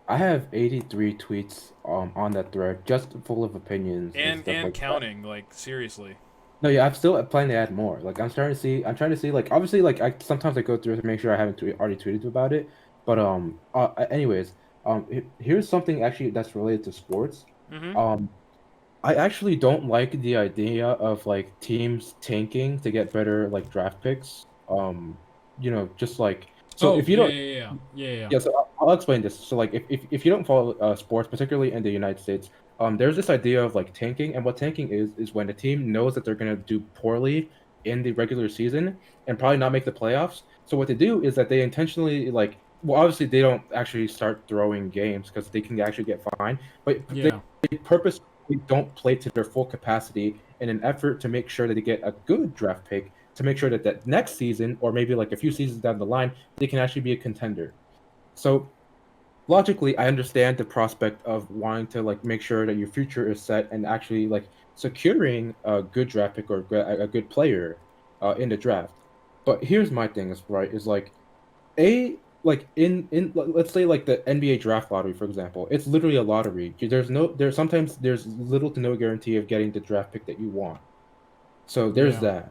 I have 83 tweets on that thread just full of opinions and stuff and like that. counting. Like seriously. No, yeah, I'm still planning to add more. Like I'm trying to see like obviously like I sometimes I go through to make sure I haven't already tweeted about it. But anyways, here's something actually that's related to sports. Mm-hmm. Um I actually don't like the idea of like teams tanking to get better like draft picks. Just like so Oh if you yeah don't yeah yeah yeah yeah. yeah, so I'll explain this. So like if you don't follow sports, particularly in the United States, there's this idea of like tanking, and what tanking is when a team knows that they're gonna do poorly in the regular season and probably not make the playoffs. So what they do is that they intentionally like well obviously they don't actually start throwing games because they can actually get fined, but Yeah. they purposely don't play to their full capacity in an effort to make sure that they get a good draft pick to make sure that that next season or maybe like a few seasons down the line they can actually be a contender. So logically, I understand the prospect of wanting to like make sure that your future is set and actually like securing a good draft pick or a good player in the draft. But here's my thing is right is like a like let's say like the NBA draft lottery for example, it's literally a lottery. There's sometimes there's little to no guarantee of getting the draft pick that you want. So there's Yeah.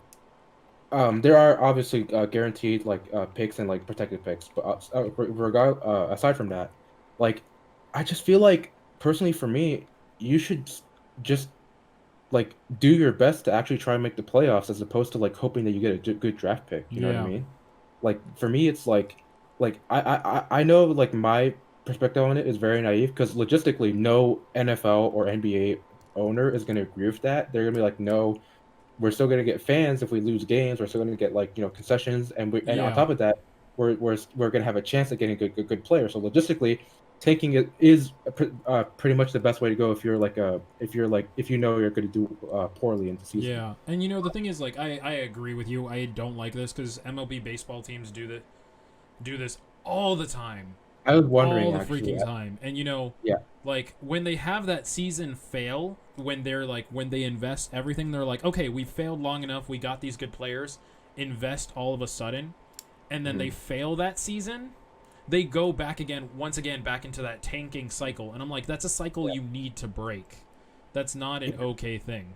that. There are obviously guaranteed like picks and like protected picks, but aside from that, like I just feel like personally for me, you should just like do your best to actually try and make the playoffs as opposed to like hoping that you get a good draft pick. You know what I Yeah. mean? Like for me, it's like I know like my perspective on it is very naive because logistically, no NFL or NBA owner is going to agree with that. They're going to be like, no. we're still gonna get fans if we lose games. We're still gonna get like concessions, and on Yeah. top of that, we're gonna have a chance at getting good players. So logistically, tanking it is pretty much the best way to go if you're if you know you're going to do poorly in the season. Yeah. And the thing is, like, I agree with you. I don't like this because MLB baseball teams do this all the time, I was all wondering the actually. freaking time. And Yeah. like when they have that season fail, when they invest everything, they're like, okay, we failed long enough. We got these good players. Invest all of a sudden, and then they Mhm. fail that season. They go back again, once again, back into that tanking cycle. And I'm like, that's a cycle Yeah. you need to break. That's not an okay thing.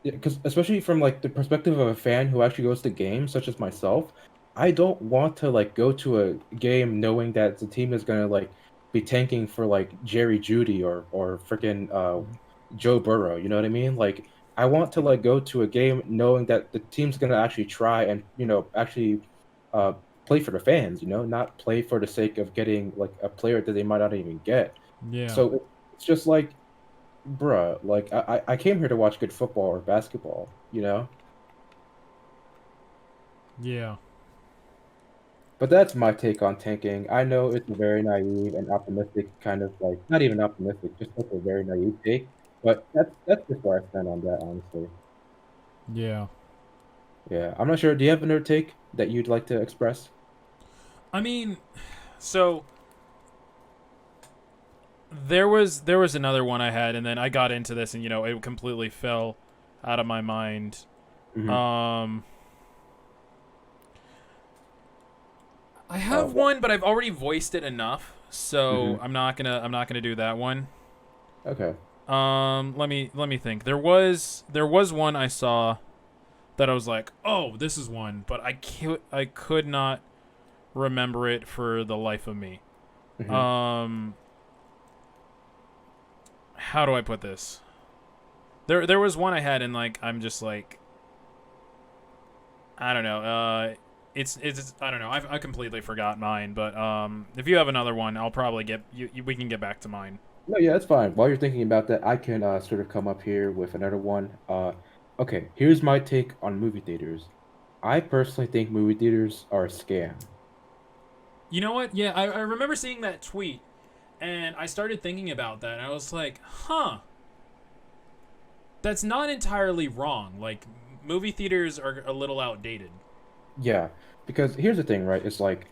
Yeah, because especially from like the perspective of a fan who actually goes to games, such as myself, I don't want to like go to a game knowing that the team is gonna like be tanking for like Jerry Judy or freaking Joe Burrow. You know what I mean? Like I want to like go to a game knowing that the team's gonna actually try and actually uh play for the fans. Not play for the sake of getting like a player that they might not even get. Yeah. So it's just like bruh, like I came here to watch good football or basketball. Yeah. But that's my take on tanking. I know it's a very naive and optimistic kind of like not even optimistic, just like a very naive take. But that's just where I stand on that, honestly. Yeah. Yeah, I'm not sure. Do you have another take that you'd like to express? I mean, so there was another one I had, and then I got into this, and it completely fell out of my mind. Hmm. Um, I Uh, have one, but I've already voiced it enough, so hmm. I'm not gonna do that one. Okay. Let me think. There was one I saw that I was like, oh, this is one, but I could not remember it for the life of me. Hmm. Um, how do I put this? There was one I had, and like I'm just like, I don't know. It's I don't know. I completely forgot mine, but if you have another one, I'll probably get we can get back to mine. No, yeah, that's fine. While you're thinking about that, I can sort of come up here with another one. Okay, here's my take on movie theaters. I personally think movie theaters are a scam. You know what? Yeah, I remember seeing that tweet, and I started thinking about that, and I was like, huh, that's not entirely wrong. Like, movie theaters are a little outdated. Yeah, because here's the thing, right? It's like,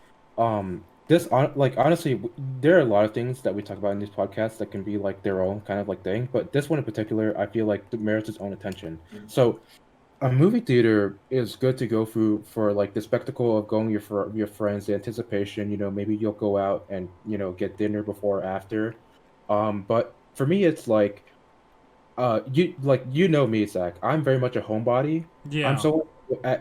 this on like honestly, there are a lot of things that we talk about in these podcasts that can be like their own kind of like thing, but this one in particular, I feel like merits its own attention. So, a movie theater is good to go through for like the spectacle of going for your friends, the anticipation. Maybe you'll go out and get dinner before or after. But for me, it's like you know me, Zach. I'm very much a homebody. I'm Yeah, so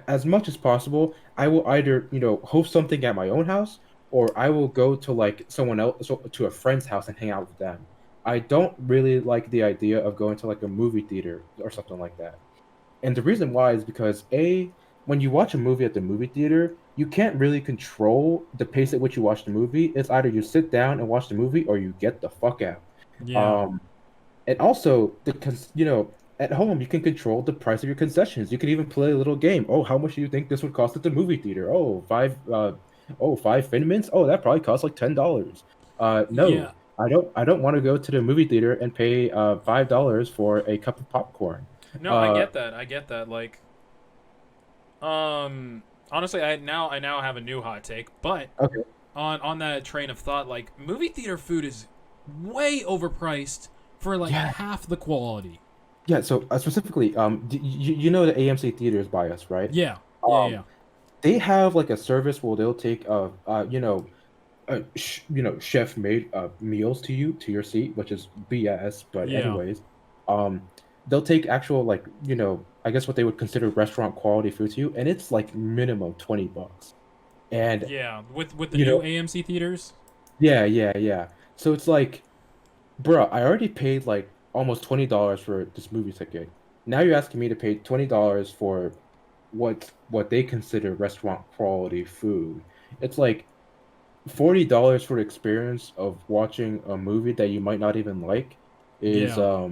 as much as possible, I will either host something at my own house, or I will go to like someone else, to a friend's house and hang out with them. I don't really like the idea of going to like a movie theater or something like that. And the reason why is because when you watch a movie at the movie theater, you can't really control the pace at which you watch the movie. It's either you sit down and watch the movie or you get the fuck out. yeah, Um, and also, at home, you can control the price of your concessions. You can even play a little game. Oh, how much do you think this would cost at the movie theater? Five Thin Mints. Oh, that probably costs like $10. yeah. No, I don't want to go to the movie theater and pay $5 for a cup of popcorn. No, I Uh, get that. I get that. Like, um, honestly, I now have a new hot take, but okay, on that train of thought, like movie theater food is way overpriced for like yeah, half the quality. yeah. So specifically, you know the AMC theaters by us, right? Yeah, yeah, Um, yeah, they have like a service where they'll take chef made meals to your seat, which is BS. But yeah, anyways, um, they'll take actual like I guess what they would consider restaurant quality food to you, and it's like minimum $20. And yeah. With the you new know, AMC theaters. yeah, yeah, yeah. So it's like, bro, I already paid like almost $20 for this movie ticket. Now you're asking me to pay $20 for what they consider restaurant quality food. It's like $40 for the experience of watching a movie that you might not even like is Yeah,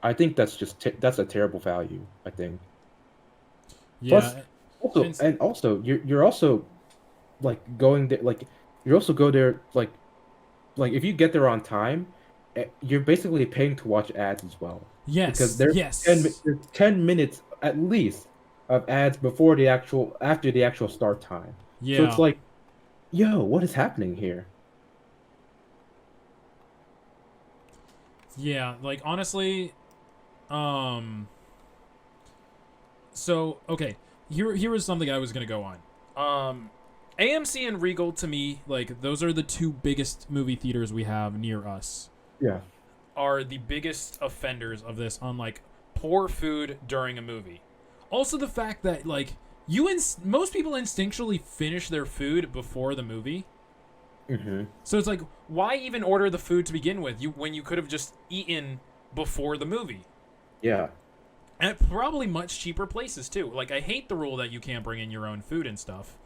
I think that's just that's a terrible value, I think. Yeah, Plus, also and and also you're also like going there like you also go there like if you get there on time, you're basically paying to watch ads as well because yes, yes, there's 10 minutes at least of ads before the actual after the actual start time. So it's yeah, like, yo, what is happening here? yeah. Like honestly, um, so okay, here was something I was gonna go on. Um, AMC and Regal to me, like those are the two biggest movie theaters we have near us. Yeah. Are the biggest offenders of this on like poor food during a movie. Also, the fact that like most people instinctually finish their food before the movie. Hmm. So it's like, why even order the food to begin with? You when you could have just eaten before the movie. Yeah. At probably much cheaper places too. Like I hate the rule that you can't bring in your own food and stuff.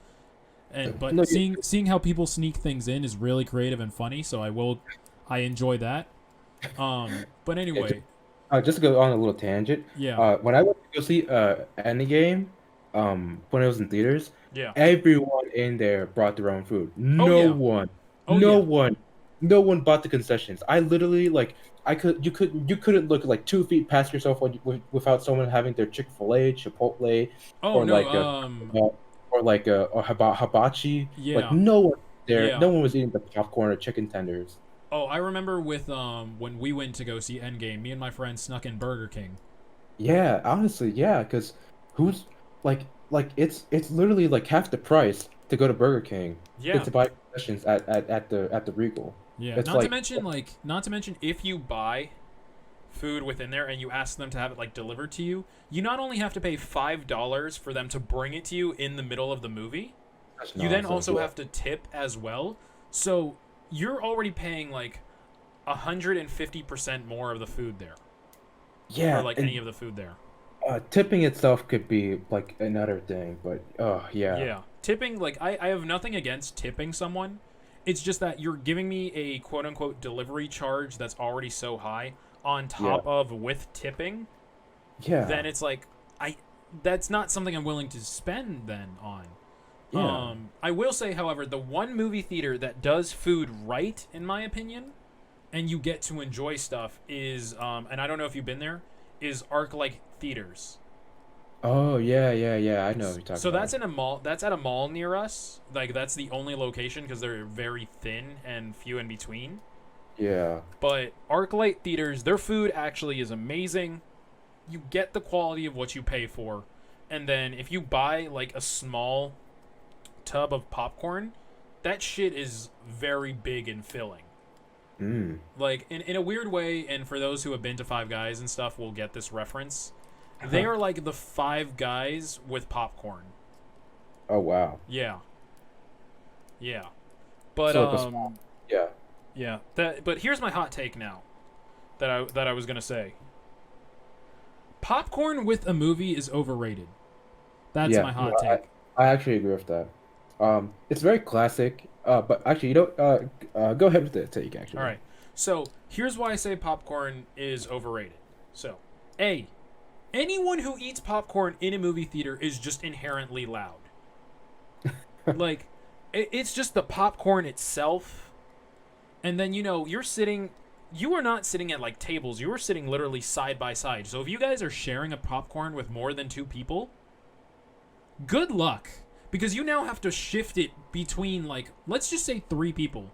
And No, but seeing how people sneak things in is really creative and funny. So I enjoy that. But yeah, anyway, just to go on a little tangent. yeah, When I went to go see Endgame, when it was in theaters, yeah. everyone in there brought their own food. Oh yeah, oh No yeah. one, no one bought the concessions. I literally like you couldn't look like 2 feet past yourself without someone having their Chick-fil-A, Chipotle, Oh or no, like or hibachi. Like yeah, no one there, yeah. no one was eating the popcorn or chicken tenders. Oh, I remember with when we went to go see Endgame, me and my friend snuck in Burger King. Yeah, honestly, yeah, because who's it's literally like half the price to go to Burger King than Yeah, to buy concessions at the Regal. yeah. It's like Not to mention if you buy food within there and you ask them to have it like delivered to you, you not only have to pay $5 for them to bring it to you in the middle of the movie, such you then nonsense. also Yeah, have to tip as well. So you're already paying like 150% more of the food there, for yeah, like any and of the food there. tipping itself could be like another thing, but oh yeah, Yeah. Tipping, like, I have nothing against tipping someone. It's just that you're giving me a quote unquote delivery charge that's already so high on yeah, top of with tipping, yeah, then it's like, I. That's not something I'm willing to spend then on. yeah. I will say, however, the one movie theater that does food right, in my opinion, and you get to enjoy stuff is, and I don't know if you've been there, is ArcLight Theaters. Oh yeah, yeah, yeah. I know what you're talking So about. that's in a mall. That's at a mall near us. Like that's the only location because they're very thin and few in between. Yeah, But ArcLight Theaters, their food actually is amazing. You get the quality of what you pay for, and then if you buy like a small tub of popcorn, that shit is very big and filling. mm. Like in a weird way, and for those who have been to Five Guys and stuff, will get this reference. They Uh-huh. are like the Five Guys with popcorn. Oh wow. Yeah, yeah. But So like a small, yeah. yeah. But here's my hot take now that I was gonna say. Popcorn with a movie is overrated. That's Yeah, my no, hot take. I actually agree with that. It's very classic. But actually, go ahead with the take. All Actually, right. So here's why I say popcorn is overrated. So, A, anyone who eats popcorn in a movie theater is just inherently loud. Like, it's just the popcorn itself. And then, you are not sitting at like tables. You are sitting literally side by side. So if you guys are sharing a popcorn with more than two people, good luck. Because you now have to shift it between, like, let's just say three people.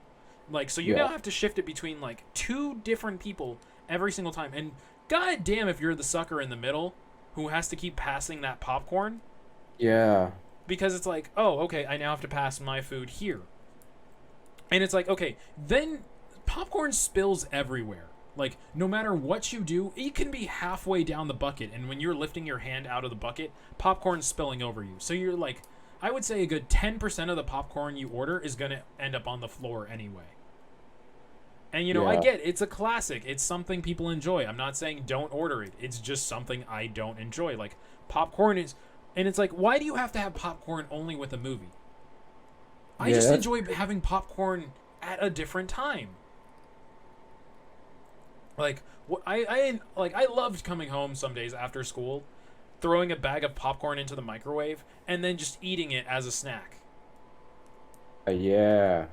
Like, so you yeah, now have to shift it between, like, two different people every single time. And god damn if you're the sucker in the middle who has to keep passing that popcorn. yeah, Because it's like, oh, okay, I now have to pass my food here. And it's like, okay, then popcorn spills everywhere. Like, no matter what you do, it can be halfway down the bucket. And when you're lifting your hand out of the bucket, popcorn's spilling over you. So you're like, I would say a good 10% of the popcorn you order is going to end up on the floor anyway. And, I yeah, get it's a classic. It's something people enjoy. I'm not saying don't order it. It's just something I don't enjoy. Like, popcorn is. And it's like, why do you have to have popcorn only with a movie? I yeah. just That's enjoy having popcorn at a different time. Like, I loved coming home some days after school throwing a bag of popcorn into the microwave and then just eating it as a snack. Yeah.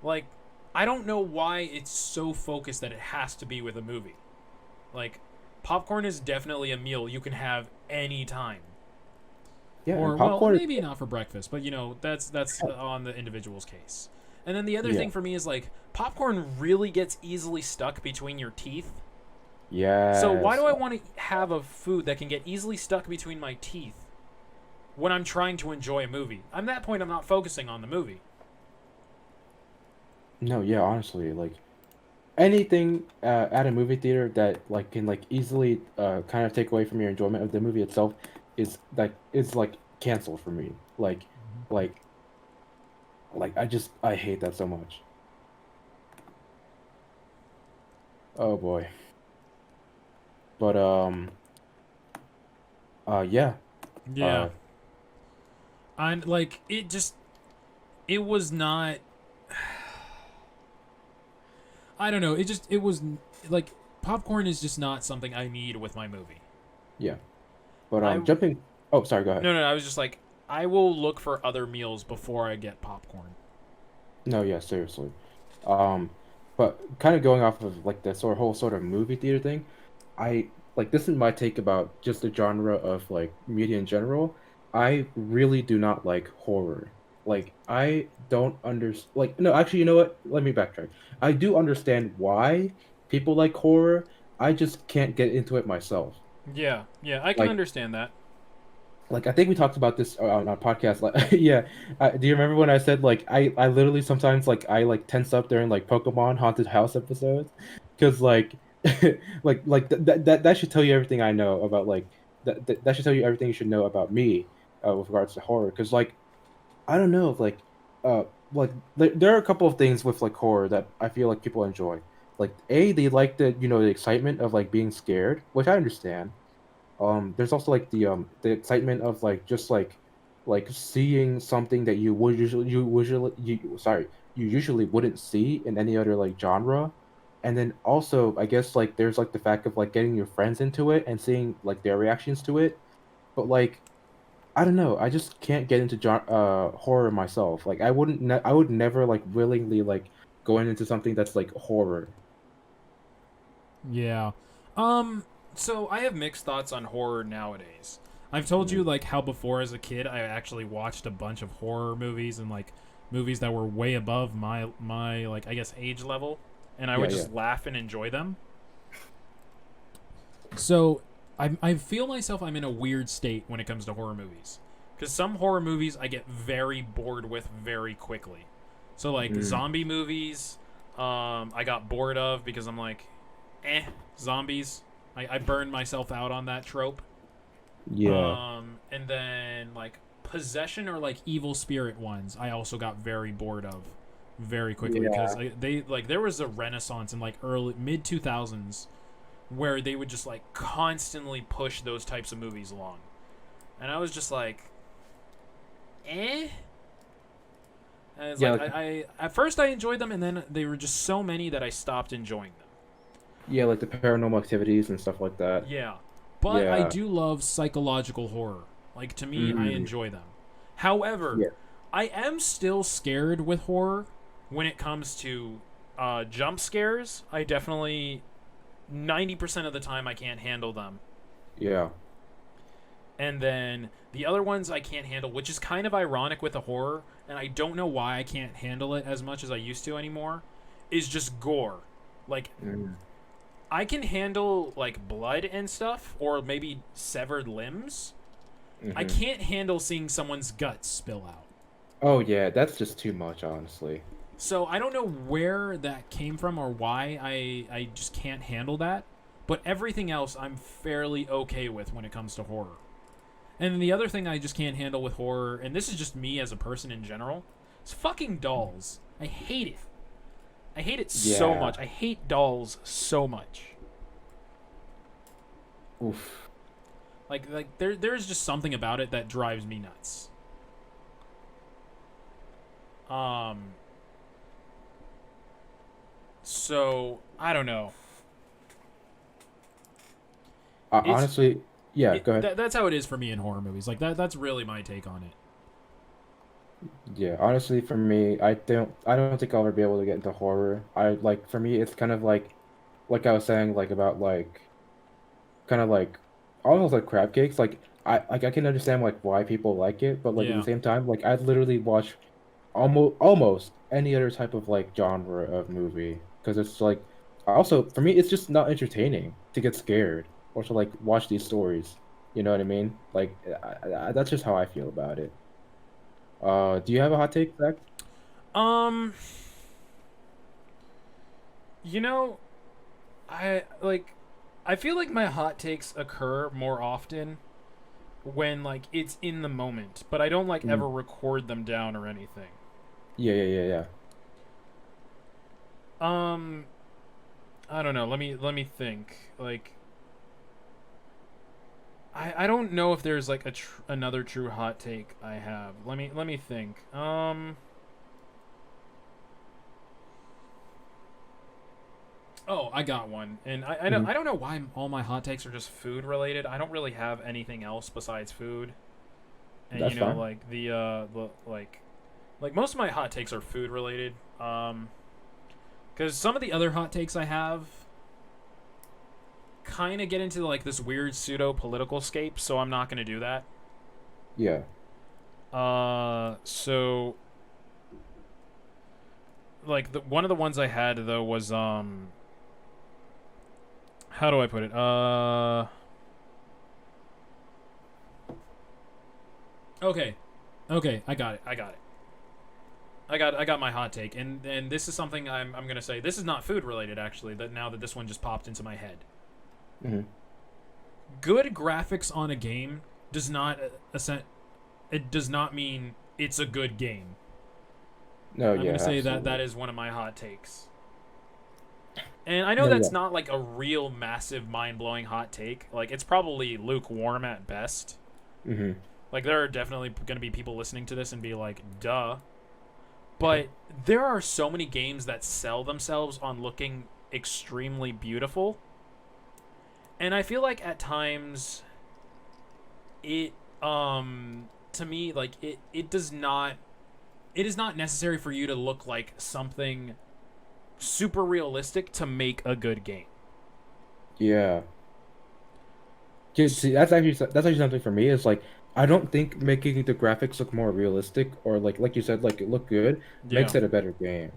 Like, I don't know why it's so focused that it has to be with a movie. Like, popcorn is definitely a meal you can have any time. Yeah, and Or, well, popcorn. maybe not for breakfast, but that's on the individual's case. And then the other Yeah. thing for me is like popcorn really gets easily stuck between your teeth. So why Yes. do I want to have a food that can get easily stuck between my teeth when I'm trying to enjoy a movie? At that point, I'm not focusing on the movie. No, yeah, honestly, like anything at a movie theater that like can like easily kind of take away from your enjoyment of the movie itself is like canceled for me. Like I hate that so much. Oh boy. But yeah. Yeah, Uh and like it was not. I don't know. It was like popcorn is just not something I need with my movie. yeah. But I jumping. Oh, sorry, go ahead. No, I was just like, I will look for other meals before I get popcorn. No, yeah, seriously. Um but kind of going off of like the whole sort of movie theater thing, I like this is my take about just the genre of like media in general. I really do not like horror. Like I don't understand. Like no, actually, you know what? Let me backtrack. I do understand why people like horror. I just can't get into it myself. Yeah, yeah, I can Like understand that. I think we talked about this on our podcast. Like yeah, do you remember when I said like I literally sometimes like I like tense up during like Pokemon haunted house episodes because like that should tell you everything I know about like that should tell you everything you should know about me with regards to horror because like I don't know uh like there are a couple of things with like horror that I feel like people enjoy. Like A, they like the excitement of like being scared, which I understand. There's also like the excitement of like just like seeing something that you usually wouldn't see in any other like genre. And then also I guess like there's like the fact of like getting your friends into it and seeing like their reactions to it. But like I don't know, I just can't get into horror myself. Like I would never like willingly like going into something that's like horror. Yeah. So I have mixed thoughts on horror nowadays. I've told you Mm. like how before as a kid I actually watched a bunch of horror movies and like movies that were way above my like I guess age level and I Yeah, would yeah. just laugh and enjoy them. So I feel myself I'm in a weird state when it comes to horror movies. Cuz some horror movies I get very bored with very quickly. So like Mm. zombie movies I got bored of because I'm like zombies. I burned myself out on that trope. Yeah. And then like possession or like evil spirit ones, I also got very bored of very quickly because Yeah. they like there was a renaissance in like early mid 2000s where they would just like constantly push those types of movies along, and I was just like, eh. And it's Yeah, like like I at first I enjoyed them, and then they were just so many that I stopped enjoying them. yeah, like the paranormal activities and stuff like that. Yeah. But I Yeah. do love psychological horror. Like, to me, I Mm. enjoy them. However, Yeah. I am still scared with horror when it comes to jump scares. I definitely, 90% of the time, I can't handle them. Yeah. And then the other ones I can't handle, which is kind of ironic with the horror, and I don't know why I can't handle it as much as I used to anymore, is just gore. Like, Mm. I can handle like blood and stuff, or maybe severed limbs. I Hmm. can't handle seeing someone's guts spill out. Oh yeah, that's just too much, honestly. So I don't know where that came from or why I just can't handle that. But everything else I'm fairly okay with when it comes to horror. And the other thing I just can't handle with horror, and this is just me as a person in general, is fucking dolls. I hate it. I hate it so Yeah. much. I hate dolls so much. Oof. There's just something about it that drives me nuts. Um so I don't know. It's Honestly, Yeah, go ahead. That's how it is for me in horror movies. Like that's really my take on it. Yeah, honestly, for me, I don't think I'll ever be able to get into horror. I like for me, it's kind of like I was saying, like about like kind of like almost like crab cakes. Like I can understand like why people like it, but like at the Yeah. same time, like I'd literally watch almost any other type of like genre of movie because it's like also for me, it's just not entertaining to get scared or to like watch these stories. You know what I mean? Like that's just how I feel about it. Do you have a hot take, Zach? Um, you know, I feel like my hot takes occur more often when like it's in the moment, but I don't like Mm. ever record them down or anything. Yeah. Um, I don't know. Let me think. Like I don't know if there's like another true hot take I have. Let me think. Oh, I got one, and Hmm. I don't know why all my hot takes are just food related. I don't really have anything else besides food, and That's fine. like like most of my hot takes are food related. Because some of the other hot takes I have kind of get into like this weird pseudo political scape, so I'm not gonna do that. Yeah. So like one of the ones I had though was how do I put it? Okay, okay, I got it. I got my hot take, and this is something I'm gonna say. This is not food related actually. That now that this one just popped into my head. Hmm. Good graphics on a game does not it does not mean it's a good game. No, I'm yeah, gonna say that absolutely. that is one of my hot takes. And I know No, that's yeah. not like a real massive mind blowing hot take. Like it's probably lukewarm at best. Hmm. Like there are definitely gonna be people listening to this and be like, duh. But there are so many games that sell themselves on looking extremely beautiful. And I feel like at times it to me like it does not it is not necessary for you to look like something super realistic to make a good game. Yeah. Yeah, see, that's actually something for me. Is like I don't think making the graphics look more realistic or like you said, like it look good Yeah. makes it a better game.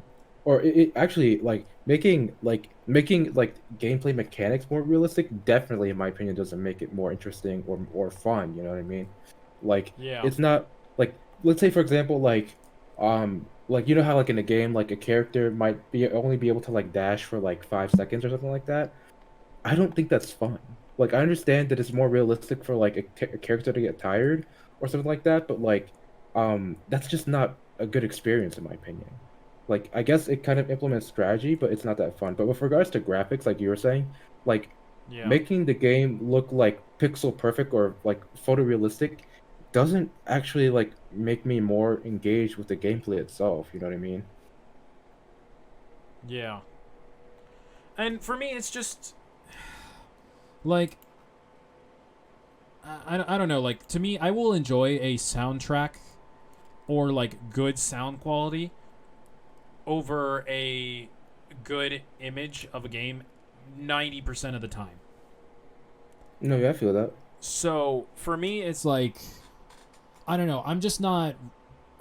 Or it actually like making like gameplay mechanics more realistic definitely in my opinion doesn't make it more interesting or fun, you know what I mean? Like Yeah. it's not like let's say for example like you know how like in a game like a character might be only be able to like dash for like 5 seconds or something like that. I don't think that's fun. Like I understand that it's more realistic for like a character to get tired or something like that, but like that's just not a good experience in my opinion. Like I guess it kind of implements strategy, but it's not that fun. But with regards to graphics, like you were saying, like Yeah. making the game look like pixel perfect or like photorealistic doesn't actually like make me more engaged with the gameplay itself, you know what I mean? Yeah. And for me it's just like I don't know, like to me I will enjoy a soundtrack or like good sound quality over a good image of a game 90% of the time. No, yeah, I feel that. So for me, it's like I don't know. I'm just not.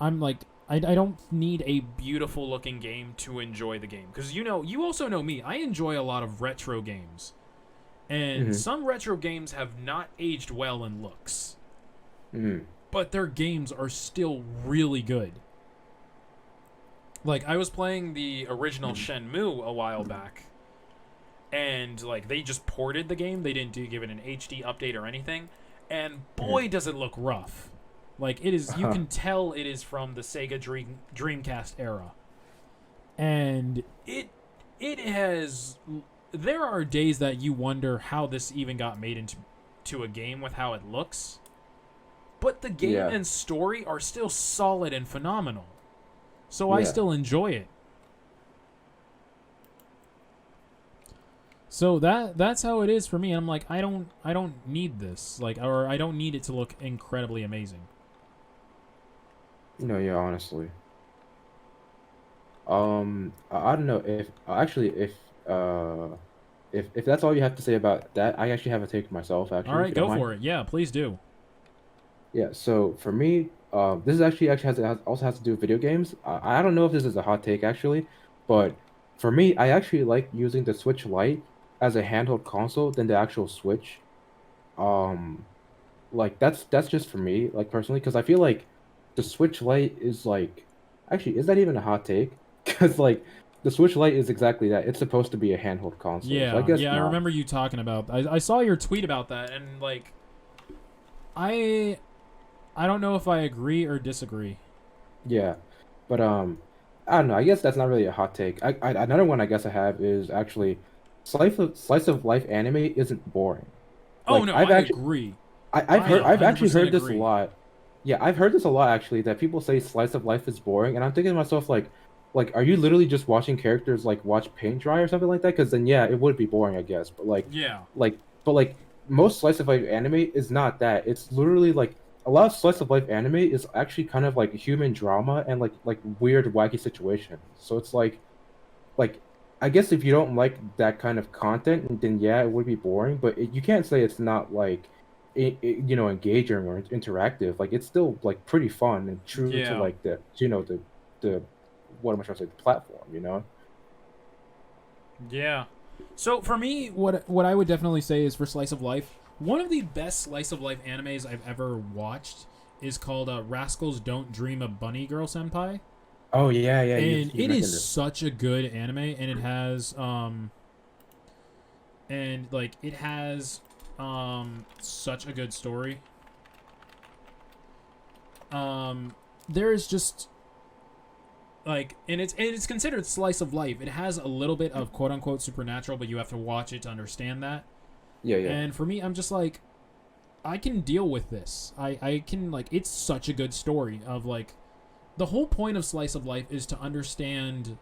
I'm like I don't need a beautiful looking game to enjoy the game because you also know me. I enjoy a lot of retro games, and Hmm. some retro games have not aged well in looks, Hmm. but their games are still really good. Like I was playing the original Shenmue a while back, and like they just ported the game. They didn't give it an HD update or anything, and Hmm. boy does it look rough. Like it is, you Uh-huh. can tell it is from the Dreamcast era, and it has. There are days that you wonder how this even got made into a game with how it looks, but the game Yeah. and story are still solid and phenomenal. So I Yeah. still enjoy it. So that's how it is for me. And I'm like, I don't need this. Like, or I don't need it to look incredibly amazing. Yeah, honestly. I don't know if actually if that's all you have to say about that, I actually have a take myself, All actually, if right, you don't go mind. for it. Yeah, please do. Yeah, so for me, this is actually also has to do with video games. I don't know if this is a hot take actually, but for me, I actually like using the Switch Lite as a handheld console than the actual Switch. Um, like that's just for me, like personally, because I feel like the Switch Lite is like actually is that even a hot take? Because like the Switch Lite is exactly that. It's supposed to be a handheld console, so I Yeah, guess yeah, I not. remember you talking about. I saw your tweet about that, and like, I I don't know if I agree or disagree. Yeah, but I don't know. I guess that's not really a hot take. Another one I guess I have is actually slice of life anime isn't boring. Oh Like no, I agree. I I've actually 100% heard this a agree. lot. Yeah, I've heard this a lot actually that people say slice of life is boring, and I'm thinking to myself like are you literally just watching characters like watch paint dry or something like that? Because then yeah, it would be boring, I guess. But Yeah, like but most slice of life anime is not that. It's literally like a lot of slice of life anime is actually kind of like human drama and like weird wacky situations. So it's like I guess if you don't like that kind of content, then yeah, it would be boring. But you can't say it's not like engaging or interactive. Like it's still like pretty fun and true to yeah, like the what am I trying to say, the platform, you know? yeah. So for me, what I would definitely say is for slice of life, one of the best slice of life animes I've ever watched is called Rascals Don't Dream of Bunny Girl Senpai, Oh yeah, yeah, and you it is mentioned this. such a good anime, and it has and like it has such a good story. There is just like and it's considered slice of life. It has a little bit of quote unquote supernatural, but you have to watch it to understand that. Yeah, yeah. And for me, I'm just like, I can deal with this. I can like, it's such a good story of like, the whole point of slice of life is to understand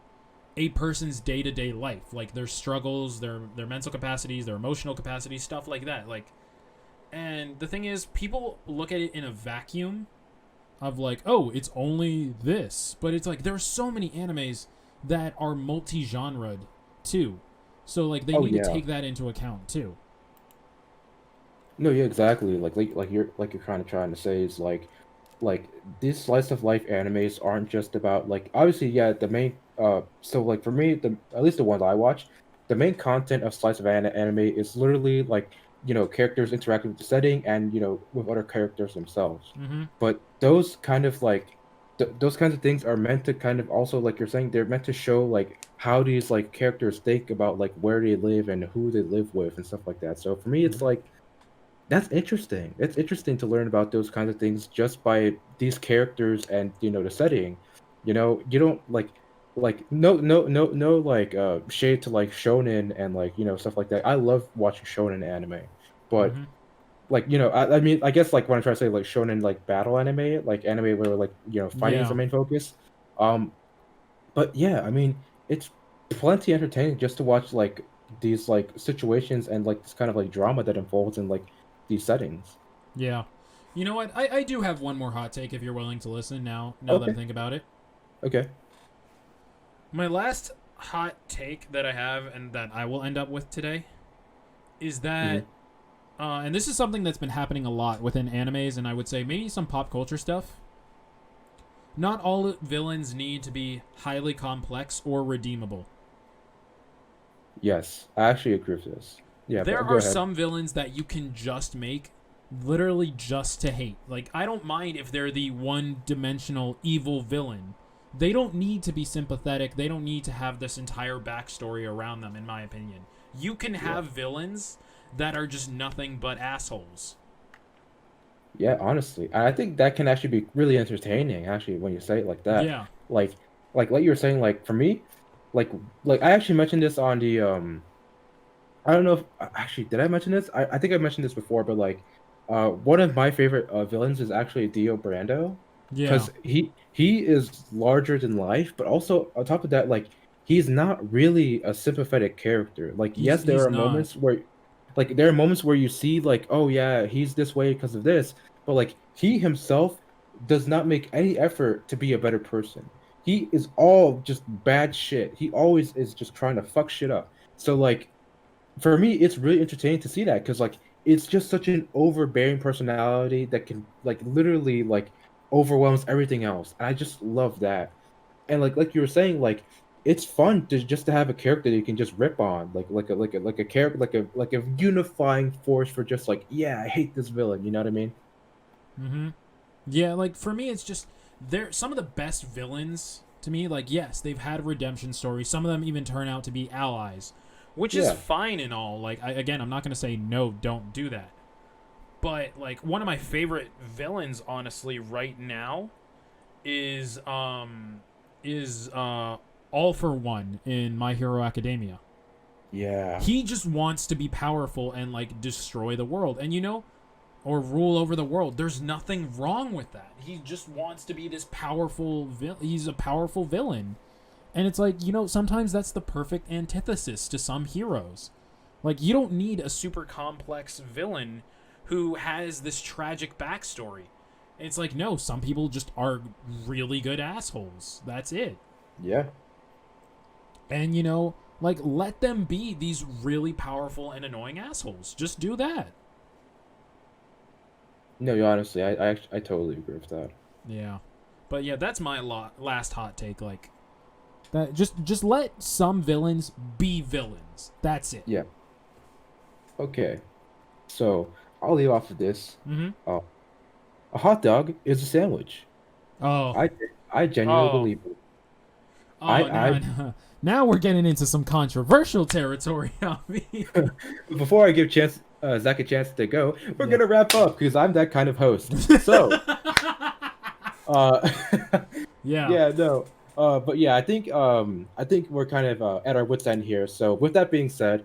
a person's day-to-day life, like their struggles, their mental capacities, their emotional capacities, stuff like that. Like, and the thing is, people look at it in a vacuum of like, oh, it's only this, but it's like there are so many animes that are multi-genred too, so like they Oh need to yeah. take that into account too. No, yeah, exactly. Like you're kind of trying to say is like these slice of life animes aren't just about like obviously yeah the main so like for me the at least the ones I watch the main content of slice of anime is literally like characters interacting with the setting and with other characters themselves, Mm-hmm. but those kind of like those kinds of things are meant to kind of also like you're saying they're meant to show like how these like characters think about like where they live and who they live with and stuff like that. So for me it's Mm-hmm. like that's interesting. It's interesting to learn about those kinds of things just by these characters and the setting. You don't like no like shade to like shonen and like stuff like that. I love watching shonen anime. But Mm-hmm. like I mean I guess like when I try to say like shonen like battle anime, like anime where like fighting is the Yeah. main focus. Um but yeah, I mean it's plenty entertaining just to watch like these like situations and like this kind of like drama that unfolds in like these settings. Yeah. You know what? I do have one more hot take if you're willing to listen now that I Okay. think about it. Okay. My last hot take that I have and that I will end up with today is that Hmm. and this is something that's been happening a lot within animes and I would say maybe some pop culture stuff. Not all villains need to be highly complex or redeemable. Yes, I actually agree with this. Yeah, There but go are ahead. some villains that you can just make literally just to hate. Like, I don't mind if they're the one dimensional evil villain. They don't need to be sympathetic. They don't need to have this entire backstory around them, in my opinion. You can Yeah. have villains that are just nothing but assholes. Yeah, honestly. And I think that can actually be really entertaining, actually, when you say it like that. Yeah. Like like you were saying, like for me, like like I actually mentioned this on the I don't know if actually did I mention this? I think I mentioned this before, but like one of my favorite villains is actually Dio Brando Yeah. because he is larger than life, but also on top of that, like he's not really a sympathetic character. Like, yes, there He's are not. moments where, like, there are moments where you see, like, oh yeah, he's this way because of this, but like, he himself does not make any effort to be a better person. He is all just bad shit. He always is just trying to fuck shit up. So like, for me, it's really entertaining to see that because like, it's just such an overbearing personality that can like literally like overwhelms everything else. And I just love that. And like you were saying, like it's fun to just to have a character that you can just rip on, like a character, like a unifying force for just like, yeah, I hate this villain. You know what I mean? Mm-hmm. Yeah, like for me, it's just they're some of the best villains to me. Like, yes, they've had redemption stories. Some of them even turn out to be allies, which is Yeah, fine and all. Like, again, I'm not gonna say no, don't do that. But like one of my favorite villains, honestly, right now is All for One in My Hero Academia. yeah, He just wants to be powerful and like destroy the world, and or rule over the world. There's nothing wrong with that. He just wants to be this powerful. He's a powerful villain, and it's like sometimes that's the perfect antithesis to some heroes. Like you don't need a super complex villain who has this tragic backstory. And it's like no, some people just are really good assholes. That's it. yeah. And like let them be these really powerful and annoying assholes. Just do that. No, you honestly, I totally agree with that. Yeah. But yeah, that's my last hot take. Like that, just let some villains be villains. That's it. Yeah. Okay. So I'll leave off of this. Mm-hmm. Uh, a hot dog is a sandwich. Oh, I I genuinely oh, believe it. oh! I Now we're getting into some controversial territory. before I give chance Zach a chance to go, we're Yeah. gonna wrap up because I'm that kind of host. So, uh, Yeah. yeah, no, but yeah, I think we're kind of at our wits' end here. So, with that being said,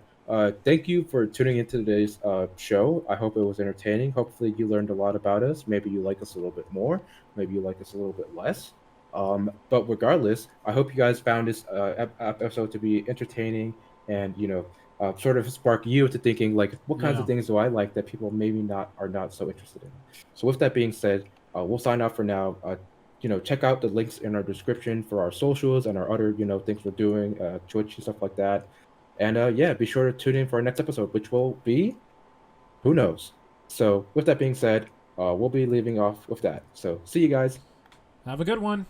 thank you for tuning into today's show. I hope it was entertaining. Hopefully, you learned a lot about us. Maybe you like us a little bit more. Maybe you like us a little bit less. But regardless, I hope you guys found this episode to be entertaining and sort of spark you into thinking like, what kinds of Yeah. things do I like that people maybe not are not so interested in. So with that being said, we'll sign off for now. Check out the links in our description for our socials and our other things we're doing, Twitch and stuff like that. And yeah, be sure to tune in for our next episode, which will be who knows. So with that being said, we'll be leaving off with that. So see you guys. Have a good one.